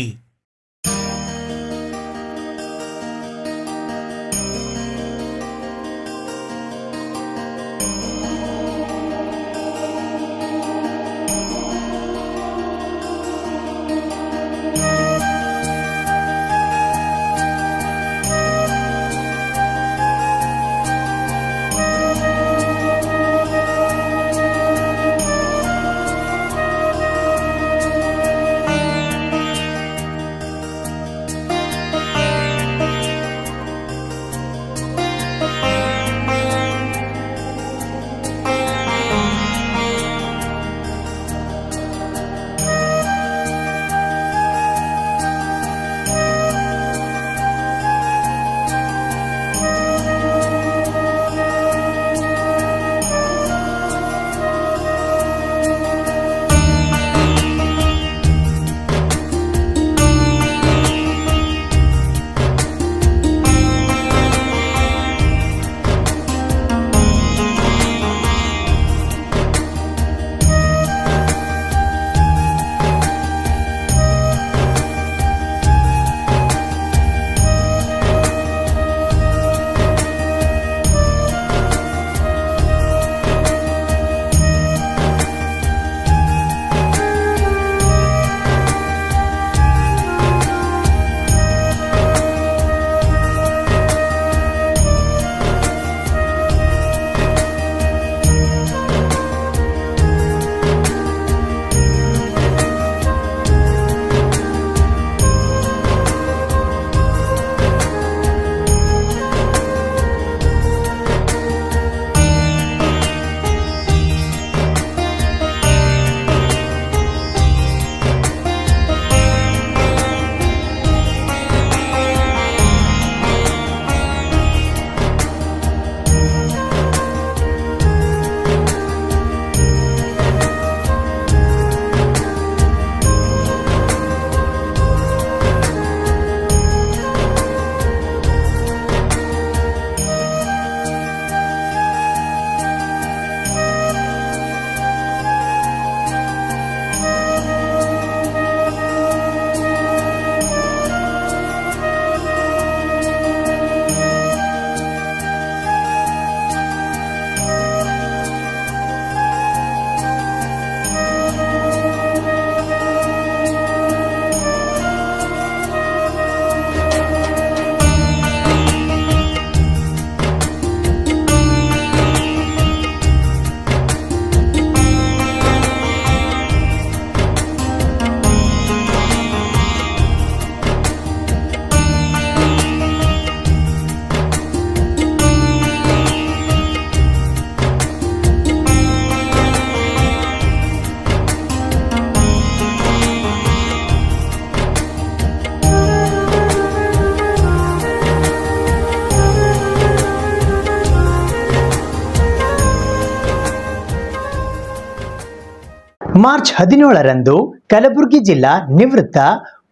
ಮಾರ್ಚ್ 17ರಂದು ಕಲಬುರಗಿ ಜಿಲ್ಲಾ ನಿವೃತ್ತ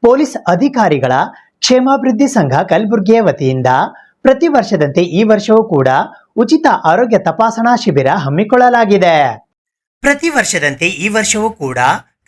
ಪೊಲೀಸ್ ಅಧಿಕಾರಿಗಳ ಕ್ಷೇಮಾಭಿವೃದ್ಧಿ ಸಂಘ ಕಲಬುರಗಿಯ ವತಿಯಿಂದ ಪ್ರತಿ ವರ್ಷದಂತೆ ಈ ವರ್ಷವೂ ಕೂಡ ಉಚಿತ ಆರೋಗ್ಯ ತಪಾಸಣಾ ಶಿಬಿರ ಹಮ್ಮಿಕೊಳ್ಳಲಾಗಿದೆ. ಪ್ರತಿ ವರ್ಷದಂತೆ ಈ ವರ್ಷವೂ ಕೂಡ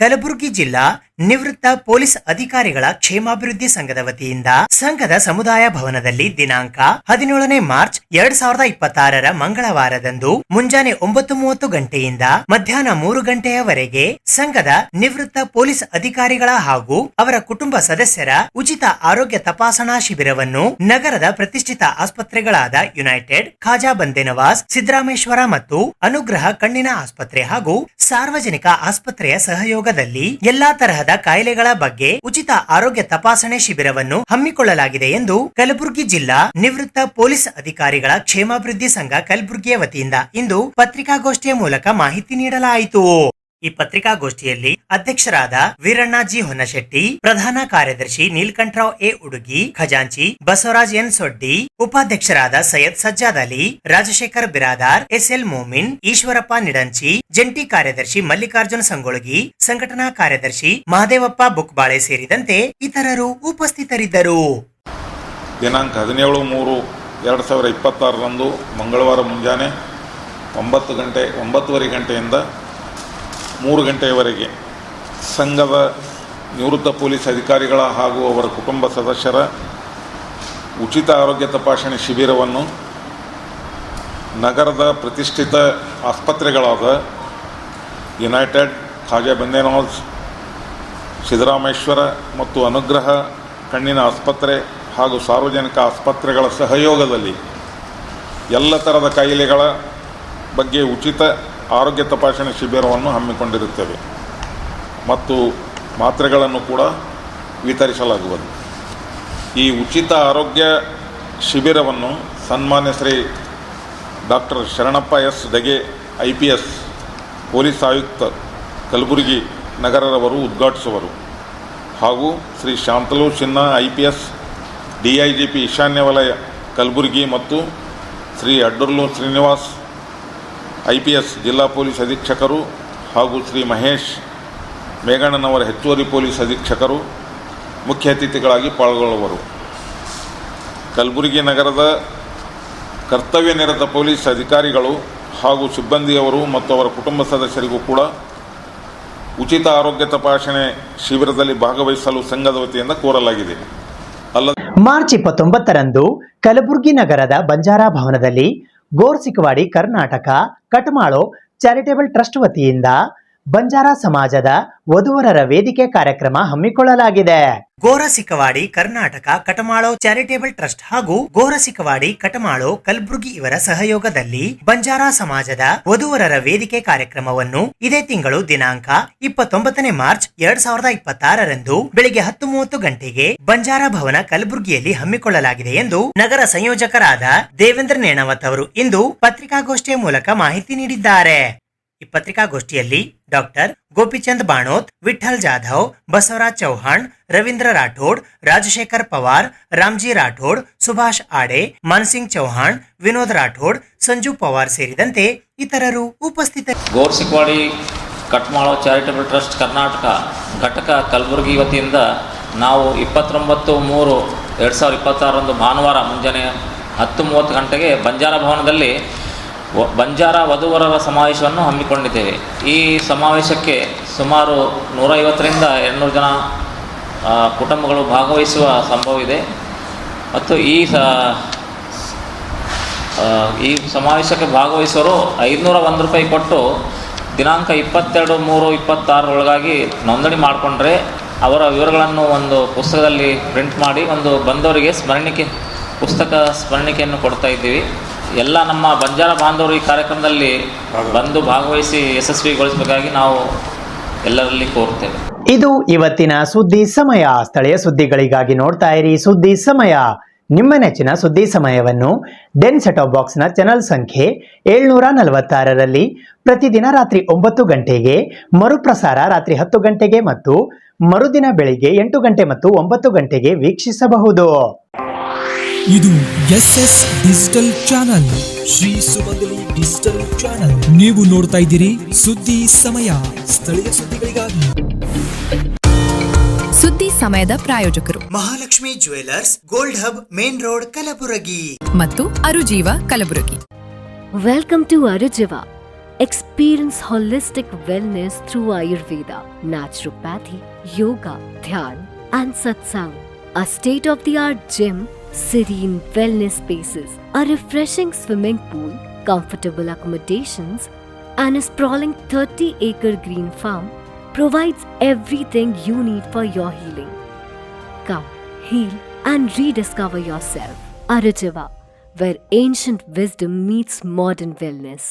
ಕಲಬುರಗಿ ಜಿಲ್ಲಾ ನಿವೃತ್ತ ಪೊಲೀಸ್ ಅಧಿಕಾರಿಗಳ ಕ್ಷೇಮಾಭಿವೃದ್ಧಿ ಸಂಘದ ವತಿಯಿಂದ ಸಂಘದ ಸಮುದಾಯ ಭವನದಲ್ಲಿ ದಿನಾಂಕ 17ನೇ ಮಾರ್ಚ್ 2026ರ ಮಂಗಳವಾರದಂದು ಮುಂಜಾನೆ 9:30 ಗಂಟೆಯಿಂದ ಮಧ್ಯಾಹ್ನ 3 ಗಂಟೆಯವರೆಗೆ ಸಂಘದ ನಿವೃತ್ತ ಪೊಲೀಸ್ ಅಧಿಕಾರಿಗಳ ಹಾಗೂ ಅವರ ಕುಟುಂಬ ಸದಸ್ಯರ ಉಚಿತ ಆರೋಗ್ಯ ತಪಾಸಣಾ ಶಿಬಿರವನ್ನು ನಗರದ ಪ್ರತಿಷ್ಠಿತ ಆಸ್ಪತ್ರೆಗಳಾದ ಯುನೈಟೆಡ್, ಖಾಜಾ ಬಂದೆ ನವಾಜ್, ಸಿದ್ದರಾಮೇಶ್ವರ ಮತ್ತು ಅನುಗ್ರಹ ಕಣ್ಣಿನ ಆಸ್ಪತ್ರೆ ಹಾಗೂ ಸಾರ್ವಜನಿಕ ಆಸ್ಪತ್ರೆಯ ಸಹಯೋಗದಲ್ಲಿ ಎಲ್ಲಾ ತರಹದ ಕಾಯಿಲೆಗಳ ಬಗ್ಗೆ ಉಚಿತ ಆರೋಗ್ಯ ತಪಾಸಣೆ ಶಿಬಿರವನ್ನು ಹಮ್ಮಿಕೊಳ್ಳಲಾಗಿದೆ ಎಂದು ಕಲಬುರಗಿ ಜಿಲ್ಲಾ ನಿವೃತ್ತ ಪೊಲೀಸ್ ಅಧಿಕಾರಿಗಳ ಕ್ಷೇಮಾಭಿವೃದ್ಧಿ ಸಂಘ ಕಲಬುರಗಿಯ ವತಿಯಿಂದ ಇಂದು ಪತ್ರಿಕಾಗೋಷ್ಠಿಯ ಮೂಲಕ ಮಾಹಿತಿ ನೀಡಲಾಯಿತು. ಈ ಪತ್ರಿಕಾಗೋಷ್ಠಿಯಲ್ಲಿ ಅಧ್ಯಕ್ಷರಾದ ವೀರಣ್ಣ ಜಿ ಹೊನ್ನಶೆಟ್ಟಿ, ಪ್ರಧಾನ ಕಾರ್ಯದರ್ಶಿ ನೀಲಕಂಠರಾವ್ ಎ ಉಡುಗಿ, ಖಜಾಂಚಿ ಬಸವರಾಜ್ ಎನ್ ಸೊಡ್ಡಿ, ಉಪಾಧ್ಯಕ್ಷರಾದ ಸೈಯದ್ ಸಜ್ಜಾದ್ ಅಲಿ, ರಾಜಶೇಖರ್ ಬಿರಾದಾರ್, ಎಸ್ಎಲ್ ಮೋಮಿನ್, ಈಶ್ವರಪ್ಪ ನಿಡಂಚಿ, ಜಂಟಿ ಕಾರ್ಯದರ್ಶಿ ಮಲ್ಲಿಕಾರ್ಜುನ ಸಂಗೊಳಗಿ, ಸಂಘಟನಾ ಕಾರ್ಯದರ್ಶಿ ಮಹದೇವಪ್ಪ ಬುಕ್ಬಾಳೆ ಸೇರಿದಂತೆ ಇತರರು ಉಪಸ್ಥಿತರಿದ್ದರು. ದಿನಾಂಕ 17/3/2026ರಂದು ಮಂಗಳವಾರ ಮುಂಜಾನೆ 9:30 ಗಂಟೆಯಿಂದ 3 ಗಂಟೆಯವರೆಗೆ ಸಂಘದ ನಿವೃತ್ತ ಪೊಲೀಸ್ ಅಧಿಕಾರಿಗಳ ಹಾಗೂ ಅವರ ಕುಟುಂಬ ಸದಸ್ಯರ ಉಚಿತ ಆರೋಗ್ಯ ತಪಾಸಣೆ ಶಿಬಿರವನ್ನು ನಗರದ ಪ್ರತಿಷ್ಠಿತ ಆಸ್ಪತ್ರೆಗಳಾದ ಯುನೈಟೆಡ್, ಖಾಜಾ ಬಂದೆ ನವಾಜ್, ಸಿದ್ದರಾಮೇಶ್ವರ ಮತ್ತು ಅನುಗ್ರಹ ಕಣ್ಣಿನ ಆಸ್ಪತ್ರೆ ಹಾಗೂ ಸಾರ್ವಜನಿಕ ಆಸ್ಪತ್ರೆಗಳ ಸಹಯೋಗದಲ್ಲಿ ಎಲ್ಲ ಥರದ ಕಾಯಿಲೆಗಳ ಬಗ್ಗೆ ಉಚಿತ ಆರೋಗ್ಯ ತಪಾಸಣೆ ಶಿಬಿರವನ್ನು ಹಮ್ಮಿಕೊಂಡಿರುತ್ತೇವೆ ಮತ್ತು ಮಾತ್ರೆಗಳನ್ನು ಕೂಡ ವಿತರಿಸಲಾಗುವುದು. ಈ ಉಚಿತ ಆರೋಗ್ಯ ಶಿಬಿರವನ್ನು ಸನ್ಮಾನ್ಯ Shri doctor Sharanappa S Dage IPS police ಆಯುಕ್ತ ಕಲಬುರಗಿ ನಗರರವರು ಉದ್ಘಾಟಿಸುವರು ಹಾಗೂ ಶ್ರೀ ಶಾಂತಲು ಸಿನ್ಹಾ IPS DIGP ಈಶಾನ್ಯ ವಲಯ ಕಲಬುರಗಿ ಮತ್ತು ಶ್ರೀ ಅಡ್ಡರ್ಲು ಶ್ರೀನಿವಾಸ್ IPS ಜಿಲ್ಲಾ ಪೊಲೀಸ್ ಅಧೀಕ್ಷಕರು ಹಾಗೂ ಶ್ರೀ ಮಹೇಶ್ ಮೇಘಣ್ಣನವರ ಹೆಚ್ಚುವರಿ ಪೊಲೀಸ್ ಅಧೀಕ್ಷಕರು ಮುಖ್ಯ ಅತಿಥಿಗಳಾಗಿ ಪಾಲ್ಗೊಳ್ಳುವರು. ಕಲಬುರಗಿ ನಗರದ ಕರ್ತವ್ಯ ನಿರತ ಪೊಲೀಸ್ ಅಧಿಕಾರಿಗಳು ಹಾಗೂ ಸಿಬ್ಬಂದಿಯವರು ಮತ್ತು ಅವರ ಕುಟುಂಬ ಸದಸ್ಯರಿಗೂ ಕೂಡ ಉಚಿತ ಆರೋಗ್ಯ ತಪಾಸಣೆ ಶಿಬಿರದಲ್ಲಿ ಭಾಗವಹಿಸಲು ಸಂಘದ ವತಿಯಿಂದ ಕೋರಲಾಗಿದೆ. ಮಾರ್ಚ್ 29ರಂದು ಕಲಬುರಗಿ ನಗರದ ಬಂಜಾರ ಭವನದಲ್ಲಿ ಗೋರ್ಸಿಕವಾಡಿ ಕರ್ನಾಟಕ ಕಟಮಾಳೋ ಚಾರಿಟೇಬಲ್ ಟ್ರಸ್ಟ್ ವತಿಯಿಂದ ಬಂಜಾರ ಸಮಾಜದ ವಧುವರರ ವೇದಿಕೆ ಕಾರ್ಯಕ್ರಮ ಹಮ್ಮಿಕೊಳ್ಳಲಾಗಿದೆ. ಗೋರಸಿಕವಾಡಿ ಕರ್ನಾಟಕ ಕಟಮಾಳೋ ಚಾರಿಟೇಬಲ್ ಟ್ರಸ್ಟ್ ಹಾಗೂ ಗೋರಸಿಕವಾಡಿ ಕಟಮಾಳೋ ಕಲಬುರಗಿ ಇವರ ಸಹಯೋಗದಲ್ಲಿ ಬಂಜಾರ ಸಮಾಜದ ವಧುವರರ ವೇದಿಕೆ ಕಾರ್ಯಕ್ರಮವನ್ನು ಇದೇ ತಿಂಗಳು ದಿನಾಂಕ 29ನೇ ಮಾರ್ಚ್ 2026ರಂದು ಬೆಳಿಗ್ಗೆ 10:30 ಗಂಟೆಗೆ ಬಂಜಾರ ಭವನ ಕಲಬುರಗಿಯಲ್ಲಿ ಹಮ್ಮಿಕೊಳ್ಳಲಾಗಿದೆ ಎಂದು ನಗರ ಸಂಯೋಜಕರಾದ ದೇವೇಂದ್ರ ನೇಣಾವತ್ ಅವರು ಇಂದು ಪತ್ರಿಕಾಗೋಷ್ಠಿಯ ಮೂಲಕ ಮಾಹಿತಿ ನೀಡಿದ್ದಾರೆ. ಈ ಪತ್ರಿಕಾಗೋಷ್ಠಿಯಲ್ಲಿ ಡಾಕ್ಟರ್ ಗೋಪಿಚಂದ್ ಬಾಣೋತ್, ವಿಠಲ್ ಜಾಧವ್, ಬಸವರಾಜ್ ಚೌಹಾಣ್, ರವೀಂದ್ರ ರಾಠೋಡ್, ರಾಜಶೇಖರ್ ಪವಾರ್, ರಾಮ್ಜಿ ರಾಠೋಡ್, ಸುಭಾಷ್ ಆಡೆ, ಮಾನ್ಸಿಂಗ್ ಚೌಹಾಣ್, ವಿನೋದ್ ರಾಠೋಡ್, ಸಂಜು ಪವಾರ್ ಸೇರಿದಂತೆ ಇತರರು ಉಪಸ್ಥಿತರಿದ್ದರು. ಗೋರ್ಸಿಕವಾಡಿ ಕಟ್ಮಾಳೋ ಚಾರಿಟಬಲ್ ಟ್ರಸ್ಟ್ ಕರ್ನಾಟಕ ಘಟಕ ಕಲಬುರಗಿ ವತಿಯಿಂದ ನಾವು 29/3/2026ರಂದು ಭಾನುವಾರ ಮುಂಜಾನೆ 10:30 ಗಂಟೆಗೆ ಬಂಜಾರ ಭವನದಲ್ಲಿ ಬಂಜಾರ ವಧುವರರ ಸಮಾವೇಶವನ್ನು ಹಮ್ಮಿಕೊಂಡಿದ್ದೇವೆ. ಈ ಸಮಾವೇಶಕ್ಕೆ ಸುಮಾರು 150ರಿಂದ 200 ಜನ ಕುಟುಂಬಗಳು ಭಾಗವಹಿಸುವ ಸಂಭವವಿದೆ ಮತ್ತು ಈ ಸಮಾವೇಶಕ್ಕೆ ಭಾಗವಹಿಸುವವರು 501 ರೂಪಾಯಿ ಕೊಟ್ಟು ದಿನಾಂಕ 22/3/26 ನೋಂದಣಿ ಮಾಡಿಕೊಂಡ್ರೆ ಅವರ ವಿವರಗಳನ್ನು ಒಂದು ಪುಸ್ತಕದಲ್ಲಿ ಪ್ರಿಂಟ್ ಮಾಡಿ ಒಂದು ಬಂದವರಿಗೆ ಪುಸ್ತಕ ಸ್ಮರಣಿಕೆಯನ್ನು ಕೊಡ್ತಾ ಇದ್ದೀವಿ. ಎಲ್ಲ ನಮ್ಮ ಬಂಜಾರ ಬಾಂಧವರು ಈ ಕಾರ್ಯಕ್ರಮದಲ್ಲಿ ಬಂದು ಭಾಗವಹಿಸಿ ಯಶಸ್ವಿಗೊಳಿಸಬೇಕಾಗಿ ನಾವು ಎಲ್ಲರಲ್ಲಿ ಕೋರುತ್ತೇವೆ. ಇದು ಇವತ್ತಿನ ಸುದ್ದಿ ಸಮಯ. ಸ್ಥಳೀಯ ಸುದ್ದಿಗಳಿಗಾಗಿ ನೋಡ್ತಾ ಇರಿ ಸುದ್ದಿ ಸಮಯ. ನಿಮ್ಮ ನೆಚ್ಚಿನ ಸುದ್ದಿ ಸಮಯವನ್ನು ಡೆನ್ ಸೆಟಾಪ್ ಬಾಕ್ಸ್ನ ಚಾನೆಲ್ ಸಂಖ್ಯೆ 746ರಲ್ಲಿ ಪ್ರತಿದಿನ ರಾತ್ರಿ 9 ಗಂಟೆಗೆ, ಮರುಪ್ರಸಾರ ರಾತ್ರಿ 10 ಗಂಟೆಗೆ ಮತ್ತು ಮರುದಿನ ಬೆಳಿಗ್ಗೆ 8 ಗಂಟೆ ಮತ್ತು 9 ಗಂಟೆಗೆ ವೀಕ್ಷಿಸಬಹುದು. ಇದು SS ಡಿಜಿಟಲ್ ಚಾನಲ್, ಶ್ರೀ ಸುಮಂಗಲಿ ಡಿಜಿಟಲ್ ಚಾನಲ್. ನೀವು ನೋಡ್ತಾ ಇದ್ದೀರಿ ಸುದ್ದಿ ಸಮಯ, ಸ್ಥಳೀಯ ಸುದ್ದಿಗಳಿಗಾಗಿ. ಸುದ್ದಿ ಸಮಯದ ಪ್ರಾಯೋಜಕರು Mahalakshmi jewellers, gold hub, main road, Kalaburagi ಮತ್ತು ಅರುಜೀವ Kalaburagi. Welcome to Arujiva. Experience holistic wellness through Ayurveda, naturopathy, yoga, dhyan, and satsang. A state-of-the-art gym, serene wellness spaces, a refreshing swimming pool, comfortable accommodations, and a sprawling 30-acre green farm provides everything you need for your healing. Come, heal, and rediscover yourself. Arujiva, where ancient wisdom meets modern wellness.